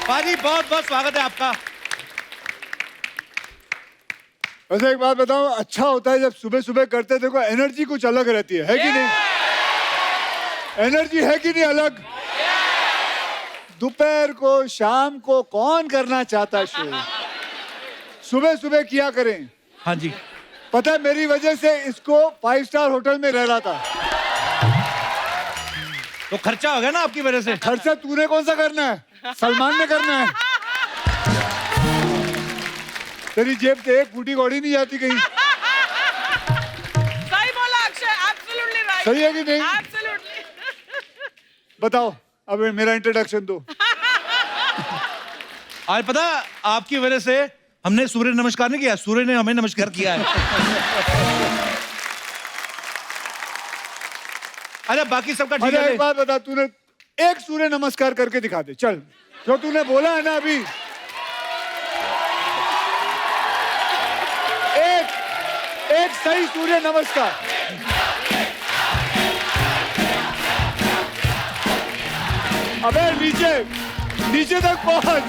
पाजी बहुत बहुत स्वागत है आपका। वैसे एक बात बताऊं, अच्छा होता है जब सुबह सुबह करते देखो, एनर्जी कुछ अलग रहती है कि नहीं? एनर्जी है कि नहीं अलग? दोपहर को शाम को कौन करना चाहता शो? सुबह सुबह किया करें। हाँ जी। पता है मेरी वजह से इसको 5 स्टार होटल में रह रहा था। तो खर्चा हो गया ना आपकी वजह से। खर्चा तूने कौन सा करना है? सलमान ने करना है। तेरी जेब से एक फूटी कौड़ी नहीं जाती कहीं। सही बोला अक्षय, एब्सोल्युटली राइट। सही है कि नहीं? एब्सोल्युटली। बताओ अब मेरा इंट्रोडक्शन दो। आज पता आपकी वजह से हमने सूर्य नमस्कार नहीं किया, सूर्य ने हमें नमस्कार किया है। अरे बाकी सबका ठीक अरे है। एक बात बता, तूने एक सूर्य नमस्कार करके दिखा दे, चल। जो तूने बोला है ना अभी, एक सही सूर्य नमस्कार। अबे नीचे नीचे तक पहुंच।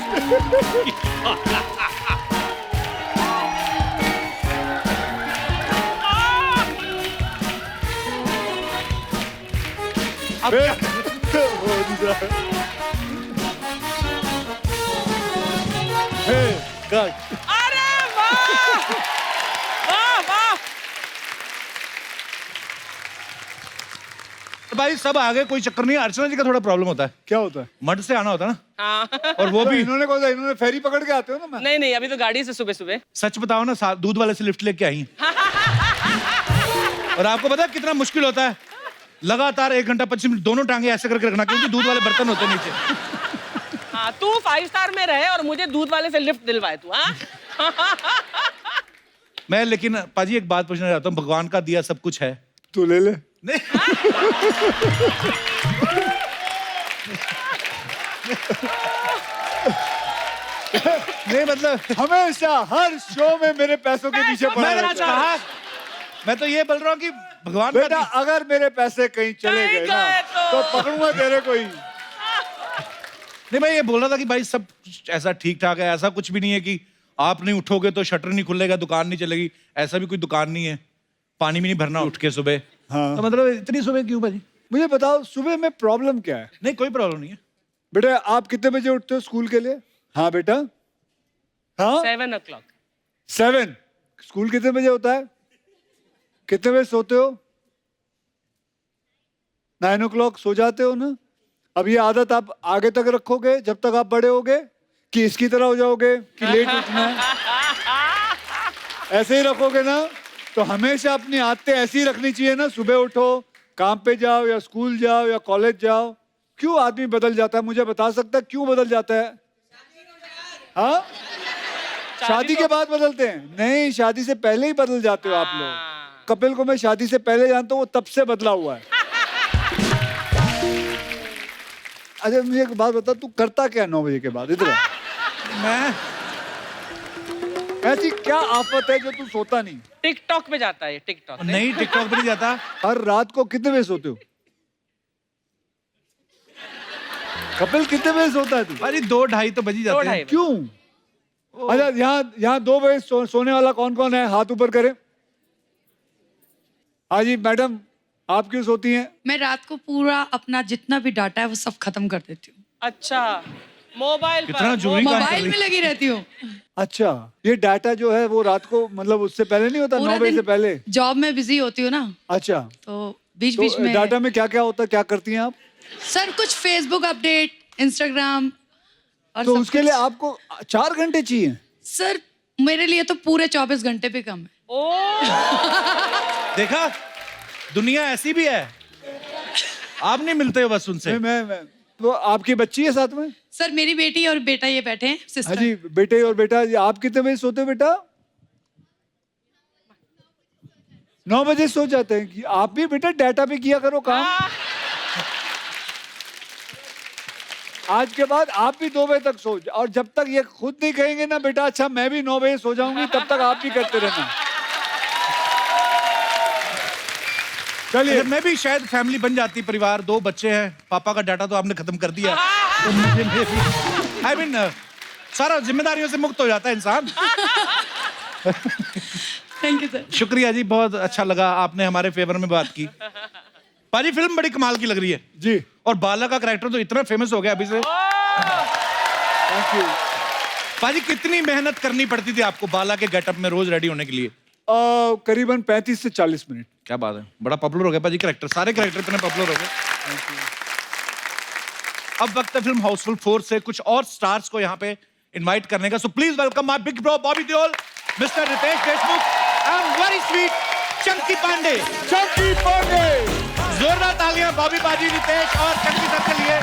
अबे कट। अरे वाह वाह वाह। भाई सब आगे कोई चक्कर नहीं है। अर्चना जी का थोड़ा प्रॉब्लम होता है, क्या होता है? मड से आना होता है ना। हाँ। और वो भी इन्होंने कौन सा, इन्होंने फेरी पकड़ के आते हो ना? मैं नहीं नहीं, अभी तो गाड़ी से सुबह सुबह। सच बताओ ना, दूध वाले से लिफ्ट लेके आई हैं। और आपको पता है कितना मुश्किल होता है? लगातार 1 घंटा 25 मिनट दोनों टांगे ऐसे करके रखना, क्योंकि दूध वाले बर्तन होते हैं नीचे। हाँ, तू 5 स्टार में रहे और मुझे दूध वाले से लिफ्ट दिलवाए तू। हाँ। मैं लेकिन पाजी एक बात पूछना चाहता हूँ, भगवान का दिया सब कुछ है। तू ले ले। नहीं नहीं मतलब हमेशा हर शो में मेरे पैसों के पीछे पड़ा मैंने रहता है। कहा, मैं तो ये बोल रहा हूँ कि भगवान का बेटा अगर मेरे पैसे कहीं चले कहीं गए ना गए तो पकड़ूंगा तेरे को ही। नहीं, मैं ये बोल रहा था कि भाई सब ऐसा ठीक ठाक है, ऐसा कुछ भी नहीं है कि आप नहीं उठोगे तो शटर नहीं खुलेगा, दुकान नहीं चलेगी। ऐसा भी कोई दुकान नहीं है, पानी भी नहीं भरना उठ के सुबह। हाँ। तो मतलब इतनी सुबह क्यों भाजी? मुझे बताओ सुबह में प्रॉब्लम क्या है? नहीं कोई प्रॉब्लम नहीं है। बेटा आप कितने बजे उठते हो स्कूल के लिए? हाँ बेटा, हाँ 7 o'clock। 7। स्कूल कितने बजे होता है? कितने बजे सोते हो? 9 o'clock सो जाते हो ना? अब ये आदत आप आगे तक रखोगे जब तक आप बड़े होगे, कि इसकी तरह हो जाओगे कि लेट उठना है? ऐसे ही रखोगे ना तो हमेशा अपनी आदतें ऐसी रखनी चाहिए ना। सुबह उठो, काम पे जाओ या स्कूल जाओ या कॉलेज जाओ। क्यों आदमी बदल जाता है? मुझे बता सकता है क्यों बदल जाता है? हाँ, शादी के बाद बदलते हैं? नहीं, शादी से पहले ही बदल जाते हो आप लोग। कपिल को मैं शादी से पहले जानता हूँ, वो तब से बदला हुआ है। अच्छा मुझे एक बात बता, तू करता क्या 9 बजे के बाद इधर? मैं ऐसी क्या आफत है जो तू सोता नहीं? टिकटॉक पे जाता है, टिकटॉक। नहीं टिकटॉक पे नहीं जाता। हर रात को कितने बजे सोते हो? कपिल कितने बजे सोता है तू? अरे 2-2:30 तो बज ही जाते हैं। 2-2:30 क्यों? अच्छा यहाँ 2 बजे सोने वाला कौन कौन है? हाथ ऊपर करें। हाँ जी मैडम, आप क्यों सोती हैं? मैं रात को पूरा अपना जितना भी डाटा है वो सब खत्म कर देती हूँ। अच्छा, मोबाइल कितना पर जरूरी काम कर मोबाइल रही में लगी रहती हूँ। अच्छा, ये डाटा जो है वो रात को मतलब उससे पहले नहीं होता? 9 बजे से पहले? जॉब में बिजी होती हूँ ना, अच्छा, तो बीच तो बीच में डाटा में क्या क्या होता है, क्या करती हैं आप? सर कुछ फेसबुक अपडेट, इंस्टाग्राम और तो सब उसके कुछ। लिए आपको 4 घंटे चाहिए? सर मेरे लिए तो पूरे 24 घंटे भी कम है। ओ, देखा, दुनिया ऐसी भी है। आप नहीं मिलते हो बस उनसे। मैं तो आपकी बच्ची है साथ में? सर मेरी बेटी और बेटा ये बैठे हैं, हाँ सिस्टर। जी, बेटे और बेटा। आप कितने बजे सोते हो बेटा? 9 बजे सो जाते हैं। कि आप भी बेटा डाटा पे किया करो काम। आज के बाद आप भी 2 बजे तक सो, और जब तक ये खुद नहीं कहेंगे ना बेटा अच्छा मैं भी 9 बजे सो जाऊंगी, तब तक आप भी करते रहना। चलिए, मैं भी शायद फैमिली बन जाती, परिवार, 2 बच्चे हैं, पापा का डाटा तो आपने खत्म कर दिया। तो मुझे आई मीन सारा जिम्मेदारियों से मुक्त हो जाता है इंसान। Thank you sir. शुक्रिया जी, बहुत अच्छा लगा, आपने हमारे फेवर में बात की। पाजी फिल्म बड़ी कमाल की लग रही है जी, और बाला का कैरेक्टर तो इतना फेमस हो गया अभी से। Thank you. पाजी कितनी मेहनत करनी पड़ती थी आपको बाला के गेटअप में रोज रेडी होने के लिए? करीबन 35 से 40 मिनट। क्या बात है, बड़ा पॉपुलर हो गया पाजी कैरेक्टर, सारे कैरेक्टर इतने पॉपुलर हो गए। अब वक्त है फिल्म हाउसफुल 4 से कुछ और स्टार्स को यहाँ पे इनवाइट करने का। So please welcome my big bro Bobby Deol, mister Ritesh Deshmukh and very sweet Chunky Pandey. Chunky Pandey, जोरदार तालियां बॉबी पाजी, रितेश और चंकी सर के लिए।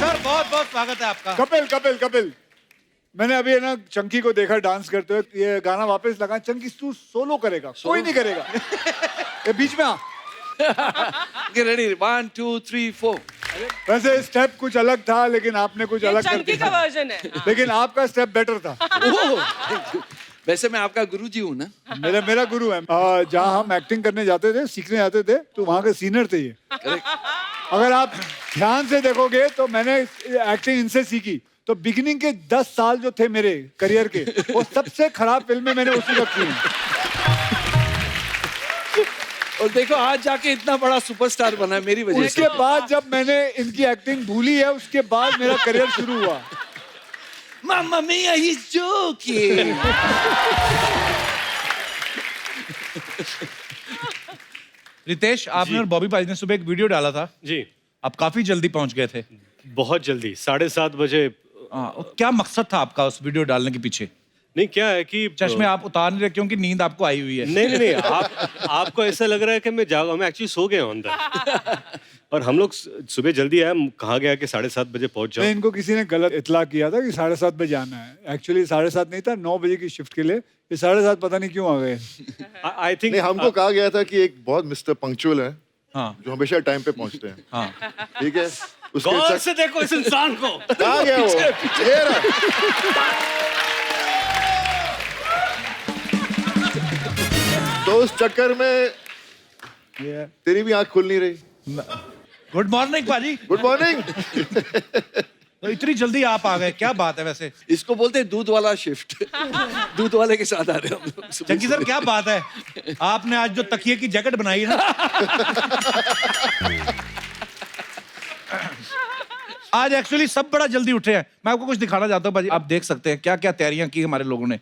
सर बहुत बहुत स्वागत है आपका। कपिल, मैंने अभी है ना चंकी को देखा डांस करते हुए। ये गाना वापस लगा, चंकी तू सोलो करेगा, कोई नहीं करेगा। ये बीच में आ। Get ready. 1, 2, 3, 4. वैसे स्टेप कुछ अलग था, लेकिन आपने कुछ ये अलग कर चंकी का दिया। वर्जन है। हाँ। लेकिन आपका स्टेप बेटर था। वैसे मैं आपका गुरुजी हूँ ना। मेरा गुरु है। जहाँ हम एक्टिंग करने जाते थे, सीखने जाते थे, तो वहाँ के सीनियर थे ये। अगर आप ध्यान से देखोगे तो मैंने एक्टिंग इनसे सीखी। तो बिगिनिंग के 10 साल जो थे मेरे करियर के, वो सबसे खराब फिल्में मैंने उसी वक्त की हैं। और देखो आज जाके इतना बड़ा सुपरस्टार बना है मेरी वजह से। उसके बाद जब मैंने इनकी एक्टिंग भूली है, उसके बाद मेरा करियर शुरू हुआ। Mamma mia, he's joking. Ritesh, आपने और बॉबी पाजी ने सुबह एक वीडियो डाला था, जी, आप काफी जल्दी पहुंच गए थे। बहुत जल्दी 7:30 बजे। क्या मकसद था आपका उस वीडियो डालने के पीछे? नहीं, क्या है कि चश्मे आप उतार नहीं रहे क्योंकि नींद आपको आई हुई है? नहीं, आपको ऐसा लग रहा है कि मैं एक्चुअली सो गया हूं अंदर। और हम लोग सुबह जल्दी आए, कहा गया कि 7:30 बजे पहुंच नहीं, जाओ। इनको किसी ने गलत इतला किया था कि 7:30 बजे आना है। एक्चुअली 7:30 नहीं था, 9 बजे की शिफ्ट के लिए। ये 7:30 पता नहीं क्यों आ गए। आई थिंक नहीं, हमको कहा गया था कि एक बहुत मिस्टर पंक्चुअल है हाँ जो हमेशा टाइम पे पहुंचते हैं। हाँ। ठीक है, उसके गौर से देखो इस इंसान को। कहा गया वो ये रहा। तो उस चक्कर में तेरी भी आंख खुल नहीं रही। गुड मॉर्निंग पाजी। Good morning. तो इतनी जल्दी आप आ गए, क्या बात है? वैसे इसको बोलते हैं दूध वाला शिफ्ट। दूध वाले के साथ आ रहे हम लोग। चंकी सर, क्या बात है, आपने आज जो तकिए की जैकेट बनाई है ना, आज एक्चुअली सब बड़ा जल्दी उठे हैं। मैं आपको कुछ दिखाना चाहता हूँ पाजी, आप देख सकते हैं क्या क्या तैयारियां की हमारे लोगों ने।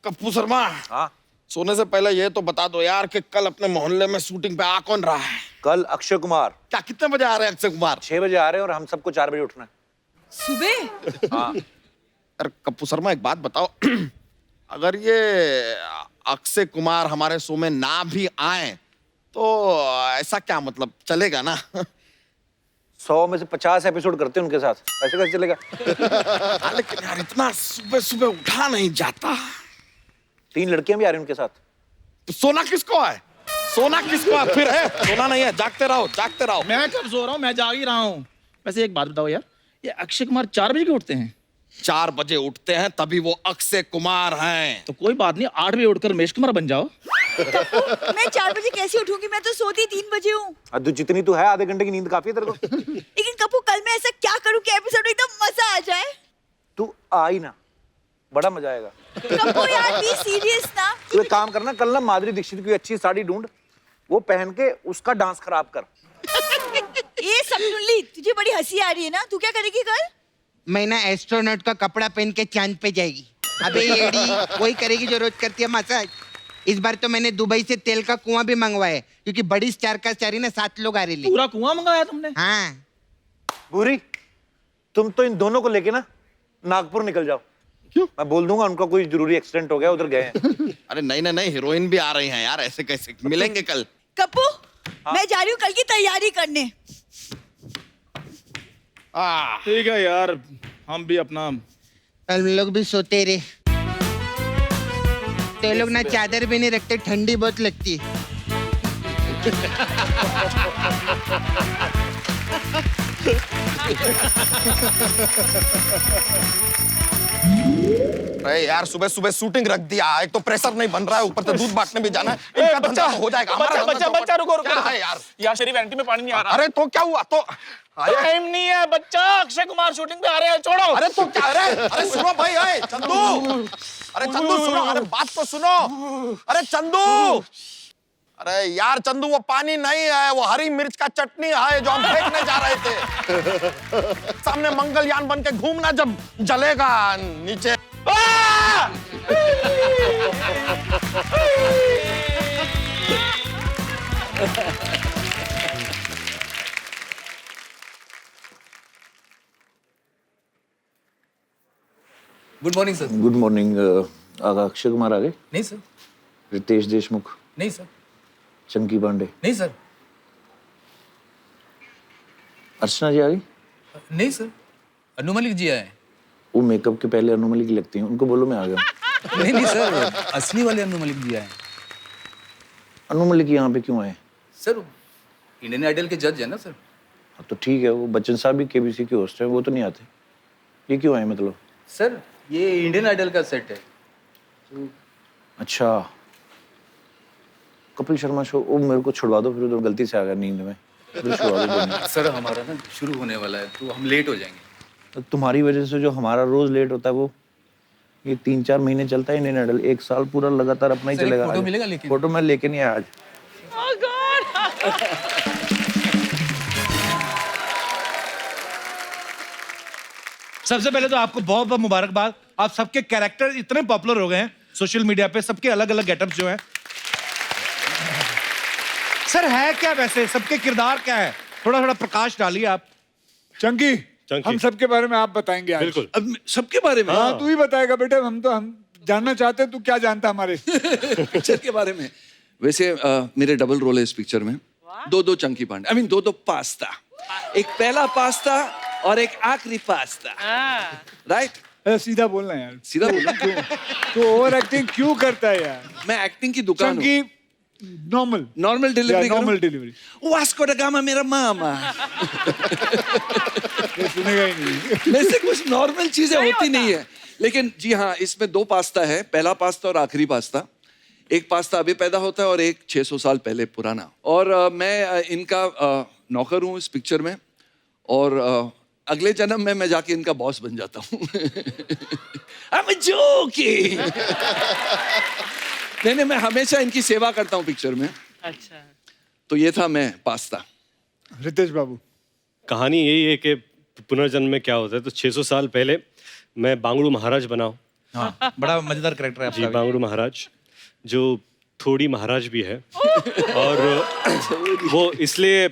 कप्पू शर्मा, सोने से पहले ये तो बता दो यार कि कल अपने मोहल्ले में शूटिंग पे आ कौन रहा है? कल अक्षय कुमार क्या कितने बजे आ रहे हैं अक्षय कुमार? 6 बजे आ रहे हैं और हम सबको 4 बजे उठना है। सुबह? अरे कप्पू शर्मा, एक बात बताओ। अगर ये अक्षय कुमार हमारे शो में ना भी आए तो ऐसा क्या मतलब, चलेगा ना? 100 में से 50 एपिसोड करते हैं उनके साथ, ऐसे कैसे चलेगा? लेकिन यार इतना सुबह सुबह उठा नहीं जाता। 3 लड़कियां भी आ रही हैं उनके साथ। तो सोना किसको है? सोना किसको है? फिर है सोना नहीं है, जागते रहो जागते रहो। मैं कब सो रहा हूँ, मैं जाग ही रहा हूँ। वैसे एक बात बताओ यार, ये अक्षय कुमार 4 बजे क्यों उठते हैं? 4 बजे उठते हैं तभी वो अक्षय कुमार हैं। तो कोई बात नहीं, 8 बजे उठकर रमेश कुमार बन जाओ। मैं 4 बजे कैसे उठूंगी? मैं तो सोती 3 बजे हूँ। अद्दू जितनी तू है, आधे घंटे की नींद काफी है तेरे को। लेकिन कपूर, कल मैं ऐसा क्या करूँ कि एपिसोड एकदम मजा आ जाए? तू आई ना, बड़ा मजा आएगा। कपूर यार, बी सीरियस ना। तू एक काम करना, कल ना माधुरी दीक्षित की अच्छी साड़ी ढूंढ, वो पहन के उसका डांस खराब कर। ये सब सुन ली, तुझे बड़ी हंसी आ रही है ना? तू क्या करेगी कल? मैं ना एस्ट्रोनॉट का कपड़ा पहन के चांद पे जाएगी। अबे एडी वही करेगी जो रोज करती है मसाज। इस बार तो मैंने दुबई से तेल का कुआं भी मंगवाया है, क्योंकि बड़ी स्टार का स्टारी ना 7 लोग आ रहे हैं। पूरा कुआं मंगाया तुमने? हाँ। भूरी, तुम तो इन दोनों को लेके ना नागपुर निकल जाओ। क्यों? मैं बोल दूंगा उनका कोई जरूरी एक्सीडेंट हो गया, उधर गए हैं। अरे नहीं, हीरोइन भी आ रही हैं यार, ऐसे कैसे मिलेंगे कल? कपूर, मैं जा रही हूँ कल की तैयारी करने। ठीक है यार, हम भी अपना। हम लोग भी सोते रहे, तो लोग ना चादर भी नहीं रखते, ठंडी बहुत लगती है। अरे यार सुबह सुबह शूटिंग रख दिया, एक तो प्रेशर नहीं बन रहा है, ऊपर से दूध बांटने भी जाना है। इनका धंधा तो हो जाएगा। हमारा धंधा तो बच्चा रुको क्या है यार? यार शरीफ एंटी में पानी नहीं आ रहा। अरे तो क्या हुआ? तो टाइम नहीं है बच्चा, अक्षय कुमार शूटिंग पे आ रहे हैं, छोड़ो। अरे तो क्या? अरे सुनो भाई, अरे चंदू, अरे चंदू सुनो, अरे बात तो सुनो। अरे चंदू, अरे यार चंदू, वो पानी नहीं है, वो हरी मिर्च का चटनी है जो हम फेंकने जा रहे थे। सामने मंगलयान बन के घूमना जब जलेगा नीचे। Good morning sir. Good morning. Akshay Kumar आ गए? नहीं सर। रितेश देशमुख? नहीं सर। चंकी पांडे? नहीं सर। अर्चना जी आ गई? नहीं सर। अनु मलिक जी आए। वो मेकअप के पहले अनु मलिक लगती हैं, उनको बोलो मैं आ गया। नहीं नहीं सर, असली वाले अनु मलिक जी आए। अनु मलिक यहाँ पे क्यों आए? सर इंडियन आइडल के जज है ना सर। हाँ, तो ठीक है, वो बच्चन साहब भी केबीसी के होस्ट हैं, वो तो नहीं आते, ये क्यों आए मतलब? सर ये इंडियन आइडल का सेट है। अच्छा, कपिल शर्मा शो, वो मेरे को छुड़वा दो, फिर तो गलती से आ गया नींद में, फिर छुड़वा दो 2 मिनट। सर हमारा ना शुरू होने वाला है तो हम लेट हो जाएंगे। तो तुम्हारी वजह से जो हमारा रोज लेट होता है वो ये 3-4 महीने चलता है इंडियन आइडल, 1 साल पूरा लगातार अपना ही सर, एक चलेगा। फोटो मिलेगा लेकिन? फोटो मैं लेके नहीं आया आज। Oh God! सबसे पहले तो आपको बहुत बहुत मुबारकबाद, आप सबके कैरेक्टर इतने पॉपुलर हो गए हैं सोशल मीडिया पे, सबके अलग अलग गेटअप जो हैं। सर है क्या वैसे, सबके किरदार क्या है? थोड़ा थोड़ा प्रकाश डालिए आप। चंकी, चंकी। हम सबके बारे में आप बताएंगे आज। बिल्कुल। अब सबके बारे में? हाँ तू ही बताएगा बेटे, हम जानना चाहते हैं तू क्या जानता है हमारे पिक्चर के बारे में। वैसे मेरे डबल रोल है इस पिक्चर में। 2 Chunky Pandey, I mean 2 pasta. एक पहला पास्ता और एक आखिरी पास्ता। राइट? सीधा बोलना यार, सीधा बोलना। तू ओवर एक्टिंग क्यों करता है यार? मैं एक्टिंग की दुकान हूँ। Chunky normal delivery. Normal delivery Vasco da Gama मेरा मामा। सुनेगा ही नहीं। वैसे कुछ नॉर्मल चीजें होती नहीं है, लेकिन जी हाँ, इसमें 2 पास्ता है, पहला पास्ता और आखिरी पास्ता। एक पास्ता अभी पैदा होता है और एक 600 साल पहले पुराना। और मैं इनका नौकर हूँ इस पिक्चर में, और अगले जन्म में मैं जाके इनका बॉस बन जाता हूँ। I'm joking। नहीं, मैं हमेशा इनकी सेवा करता हूँ पिक्चर में। अच्छा। तो ये था मैं पास्ता। रितेश बाबू, कहानी यही है कि पुनर्जन्म में क्या होता है। तो 600 साल पहले मैं बांगड़ू महाराज बना हूँ। हाँ, बड़ा मजेदार कैरेक्टर है जी, आपका। बांगड़ू महाराज, जो थोड़ी महाराज भी है। और वो इसलिए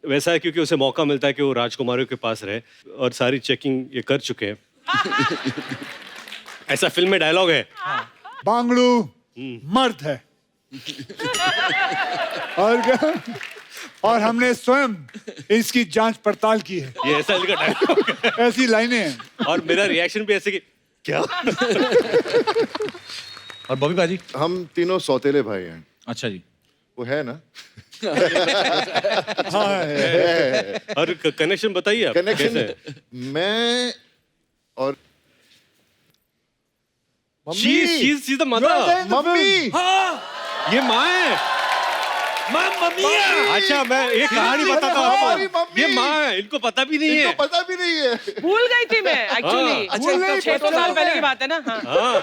वैसा है क्योंकि उसे मौका मिलता है कि वो राजकुमारियों के पास रहे, और सारी चेकिंग ये कर चुके हैं। ऐसा फिल्म में डायलॉग है। बांगड़ू मर्द है और क्या, और हमने स्वयं इसकी जांच पड़ताल की है। ये ऐसा इनका डायलॉग है। ऐसी लाइनें हैं। और मेरा रिएक्शन भी ऐसे कि क्या। और बॉबी बाजी? हम तीनों सौतेले भाई हैं। अच्छा जी। वो है ना? हाँ है। और कनेक्शन बताइए आप कनेक्शन कैसे है? मैं और She's the mother। मम्मी। ये माँ है। मम्मी। अच्छा, मैं एक कहानी बताता हूँ हमारी आपको। मम्मी। ये माँ है, इनको पता भी नहीं है। इनको पता भी नहीं है। भूल गई थी मैं एक्चुअली। अच्छा, भूल गई, 600 साल पहले की बात है ना। हाँ हाँ,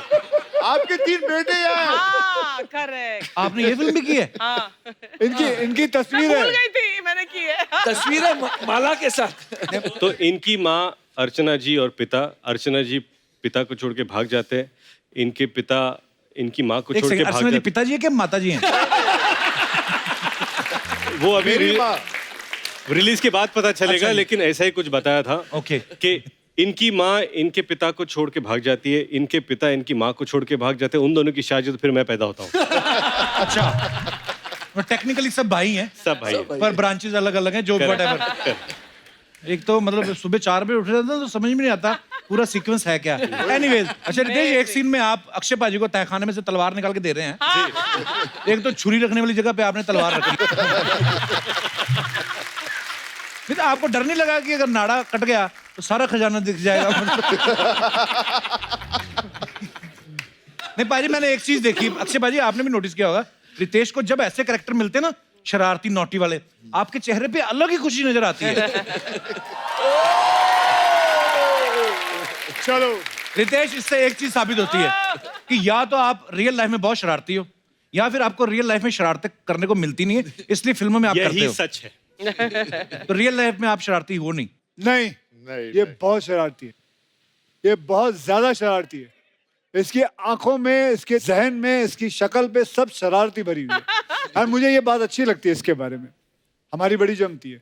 आपके 3 बेटे हैं। हाँ करेक्ट। आपने ये फिल्म भी की है? हाँ इनकी तस्वीर भूल है। गई थी, मैंने की है। तस्वीर है माला के साथ। तो इनकी माँ अर्चना जी और पिता, अर्चना जी पिता को छोड़ के भाग जाते हैं, इनके पिता इनकी माँ को एक छोड़ के सेकंड, भाग अर्चना जी जाते पिताजी है क्या माताजी हैं? हैं। वो अभी मेरी माँ। रिलीज के बाद पता चलेगा। अच्छा जी। लेकिन ऐसा ही कुछ बताया था। ओके। कि इनकी माँ इनके पिता को छोड़ के भाग जाती है, इनके पिता इनकी माँ को छोड़ के भाग जाते हैं, उन दोनों की शादी, तो फिर मैं पैदा होता हूँ। अच्छा, टेक्निकली सब भाई हैं, सब भाई हैं। पर ब्रांचेस अलग अलग हैं, जो व्हाटएवर। एक तो मतलब सुबह 4 बजे उठ रहे थे तो समझ में नहीं आता पूरा सीक्वेंस है क्या। एनीवेज, अच्छा रितेश, एक सीन में आप अक्षय पाजी को तहखाने में से तलवार निकाल के दे रहे हैं। एक तो छुरी रखने वाली जगह पे आपने तलवार रखी। नहीं तो आपको डर नहीं लगा कि अगर नाड़ा कट गया तो सारा खजाना दिख जाएगा? नहीं पाजी, मैंने एक चीज देखी अक्षय पाजी, आपने भी नोटिस किया होगा, रितेश को जब ऐसे कैरेक्टर मिलते हैं ना, शरारती नोटी वाले, आपके चेहरे पे अलग ही खुशी नजर आती है। चलो रितेश, इससे एक चीज साबित होती है कि या तो आप रियल लाइफ में बहुत शरारती हो, या फिर आपको रियल लाइफ में शरारतें करने को मिलती नहीं है, इसलिए फिल्मों में आप करते यही हो। सच है। तो रियल लाइफ में आप शरारती हो नहीं। नहीं, ये बहुत शरारती है, ये बहुत ज्यादा शरारती है। इसकी आंखों में, इसके जहन में, इसकी शक्ल पे सब शरारती भरी हुई है। और मुझे ये बात अच्छी लगती है इसके बारे में, हमारी बड़ी जमती है।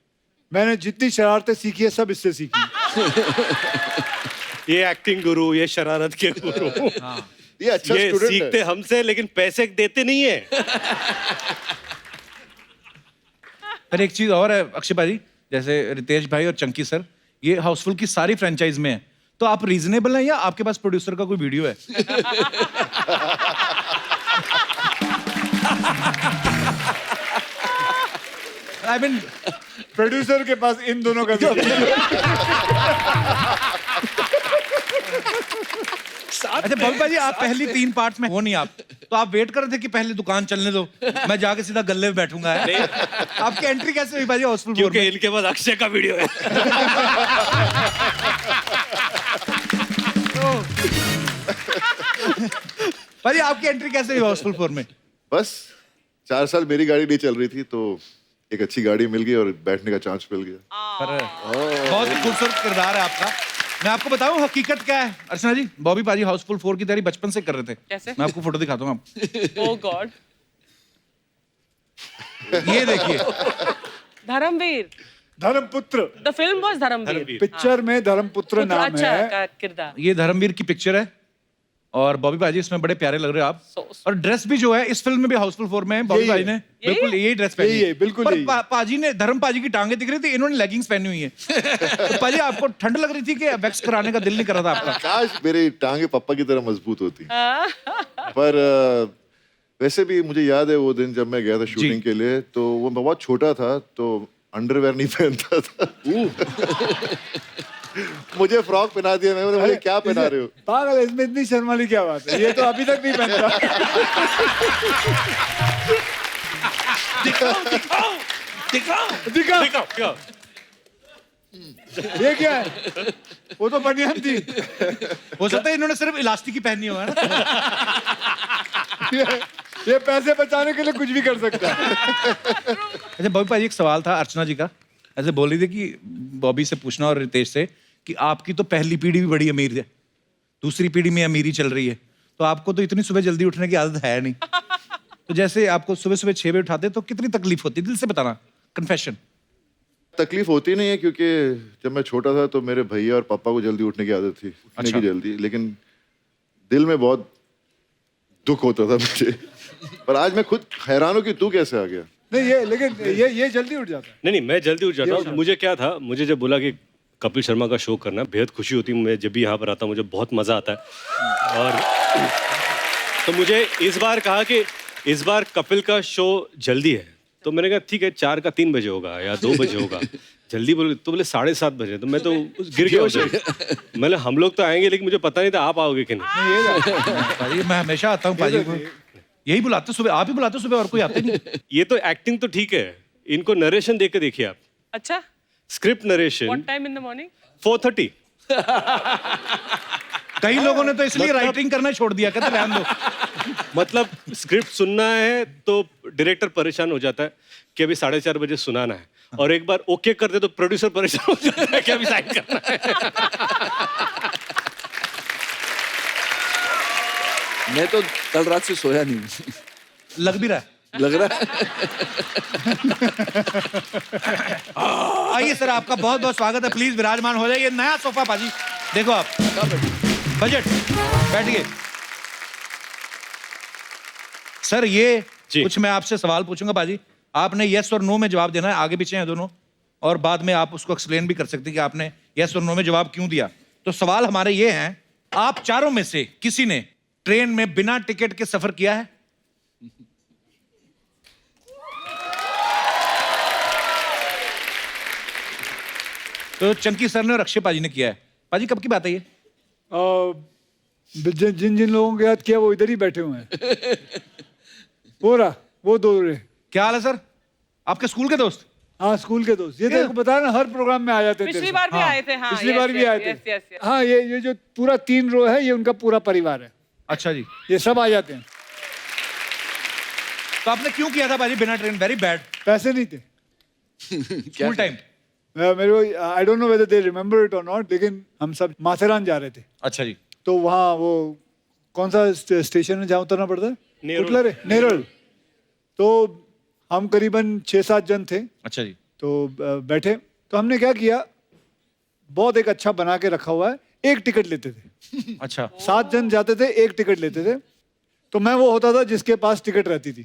मैंने जितनी शरारतें सीखी है सब इससे सीखी है। ये एक्टिंग गुरु, ये शरारत के गुरु, ये अच्छा ये स्टूडेंट है। सीखते हमसे लेकिन पैसे देते नहीं है। पर एक चीज और है अक्षय भाई, जैसे रितेश भाई और चंकी सर, ये हाउसफुल की सारी फ्रेंचाइज में है, तो आप रीजनेबल हैं या आपके पास प्रोड्यूसर का कोई वीडियो है? आई मीन प्रोड्यूसर के पास इन दोनों का अच्छा बॉबी भाई, आप पहली 3 पार्ट्स में हो नहीं आप, तो आप वेट कर रहे थे कि पहले दुकान चलने दो, मैं जाके सीधा गल्ले में बैठूंगा। आपकी एंट्री कैसे हुई भाई हाउसफुल? क्योंकि इनके पास अक्षय का वीडियो है। भाई आपकी एंट्री कैसे हुई हाउसफुल 4 में? बस 4 साल मेरी गाड़ी नहीं चल रही थी, तो एक अच्छी गाड़ी मिल गई और बैठने का चांस मिल गया। बहुत ही खूबसूरत किरदार है आपका। मैं आपको बताऊं हकीकत क्या है अर्चना जी, बॉबी पाजी हाउसफुल 4 की तैयारी बचपन से कर रहे थे। कैसे? मैं आपको फोटो दिखाता हूँ आप। Oh god. ये देखिए, Dharmveer, Dharmputra. The film was Dharmveer. Picture में धर्मपुत्र नाम अच्छा है। का किरदार। ये धर्मवीर की पिक्चर है और बॉबी पाजी इसमें बड़े प्यारे लग रहे हो आप। और ड्रेस भी जो है इस फिल्म में भी हाउसफुल 4 में है, बॉबी यही पाजी है। ने बिल्कुल यही ड्रेस पहनी यही है, बिल्कुल पर यही। पाजी ने, धर्म पाजी की टांगे दिख रही थी, इन्होंने लेगिंग्स पहनी हुई है। तो पाजी आपको ठंड लग रही थी कि वैक्स कराने का दिल नहीं कर रहा था आपका? काश मेरी टांगे पापा की तरह मजबूत होती। पर वैसे भी मुझे याद है वो दिन जब मैं गया था शूटिंग के लिए, तो वो मैं बहुत छोटा था, तो अंडरवेयर नहीं पहनता था। मुझे फ्रॉक पहना दिया, मैं बोला मुझे क्या पहना रहे हो? पागल है, इसमें इतनी शर्म वाली क्या बात है? ये तो अभी तक नहीं पहनता। दिखाओ। ये क्या है? वो तो बनियान थी। हो सकता है इन्होंने सिर्फ इलास्टिक ही पहनी हुआ है ना। ये पैसे बचाने के लिए कुछ भी कर सकता है। अच्छा बॉबी पाजी, एक सवाल था अर्चना जी का, ऐसे बोल रही थी कि बॉबी से पूछना और रितेश से कि आपकी तो पहली पीढ़ी भी बड़ी अमीर है, दूसरी पीढ़ी में अमीरी चल रही है, तो आपको तो इतनी सुबह जल्दी उठने की आदत है नहीं, तो जैसे आपको सुबह सुबह 6 बजे उठाते तो कितनी तकलीफ होती? दिल से बताना, कन्फेशन। तकलीफ होती नहीं है, क्योंकि जब मैं छोटा था तो मेरे भैया और पापा को जल्दी उठने की आदत थी, उठने की जल्दी, लेकिन दिल में बहुत दुख होता था मुझे। पर आज मैं खुद हैरान हूँ कि तू कैसे आ गया। नहीं ये, लेकिन ये जल्दी उठ जाता है। नहीं, मैं जल्दी उठ जाता हूँ। मुझे क्या था, मुझे जब बोला कि कपिल शर्मा का शो करना, बेहद खुशी होती है। मैं जब भी यहाँ पर आता हूँ मुझे बहुत मज़ा आता है। और तो मुझे इस बार कहा कि इस बार कपिल का शो जल्दी है, तो मैंने कहा ठीक है 4 का 3 बजे होगा या 2 बजे होगा। जल्दी बोले तो बोले 7:30 बजे, तो मैं तो गिर गया उधर। मैंने हम लोग तो आएंगे, लेकिन मुझे पता नहीं था आप आओगे कि नहीं। पाजी मैं हमेशा आता हूँ पाजी को, यही बुलाते सुबह, आप ही बुलाते सुबह, और कोई आते नहीं। ये तो एक्टिंग तो ठीक है, इनको नरेशन देख के देखिए आप। अच्छा, script narration what time in the morning? 4:30। कई लोगों ने तो इसलिए राइटिंग करना छोड़ दिया, कहते रहने दो। मतलब स्क्रिप्ट सुनना है तो डायरेक्टर परेशान हो जाता है कि अभी 4:30 बजे सुनाना है, और एक बार ओके कर दे तो प्रोड्यूसर परेशान हो जाता है कि अभी साइन करना है। मैं तो कल रात से सोया नहीं। लग भी रहा है। लग रहा है। आइए सर, आपका बहुत बहुत स्वागत है, प्लीज विराजमान हो जाइए। नया सोफा पाजी, देखो आप, बजट, बैठिए। सर ये कुछ मैं आपसे सवाल पूछूंगा पाजी, आपने यस और नो में जवाब देना है, आगे पीछे हैं दोनों, और बाद में आप उसको एक्सप्लेन भी कर सकते हैं कि आपने यस और नो में जवाब क्यों दिया। तो सवाल हमारे ये हैं, आप चारों में से किसी ने ट्रेन में बिना टिकट के सफर किया है? तो चंकी सर ने और अक्षय पाजी ने किया है। पाजी कब की बात है ये? जिन जिन जिन लोगों के याद किया वो इधर ही बैठे हुए हैं। वो रहा, वो दो रहे। क्या हाल है सर? आपके स्कूल के दोस्त? हाँ, स्कूल के दोस्त। ये तेरे को बताया ना, हर प्रोग्राम में आ जाते थे। पिछली बार भी आए थे। हाँ, पिछली बार भी आए थे। हाँ, ये जो पूरा 3 रो है, ये उनका पूरा परिवार है। अच्छा जी। ये सब आ जाते हैं। तो आपने क्यों किया था भाजी बिना ट्रेन? Very bad. पैसे नहीं थे। School time. मेरे को I don't know whether they remember it और नॉट, लेकिन हम सब माथेरान जा रहे थे। अच्छा जी। तो वहाँ वो कौन सा स्टेशन है जहाँ उतरना पड़ता है? नेरुल। नेरुल। तो हम करीबन 6-7 जन थे। अच्छा जी। तो बैठे, तो हमने क्या किया, बहुत एक अच्छा बना के रखा हुआ है, एक टिकट लेते थे। अच्छा। 7 जन जाते थे, एक टिकट लेते थे। तो मैं वो होता था जिसके पास टिकट रहती थी,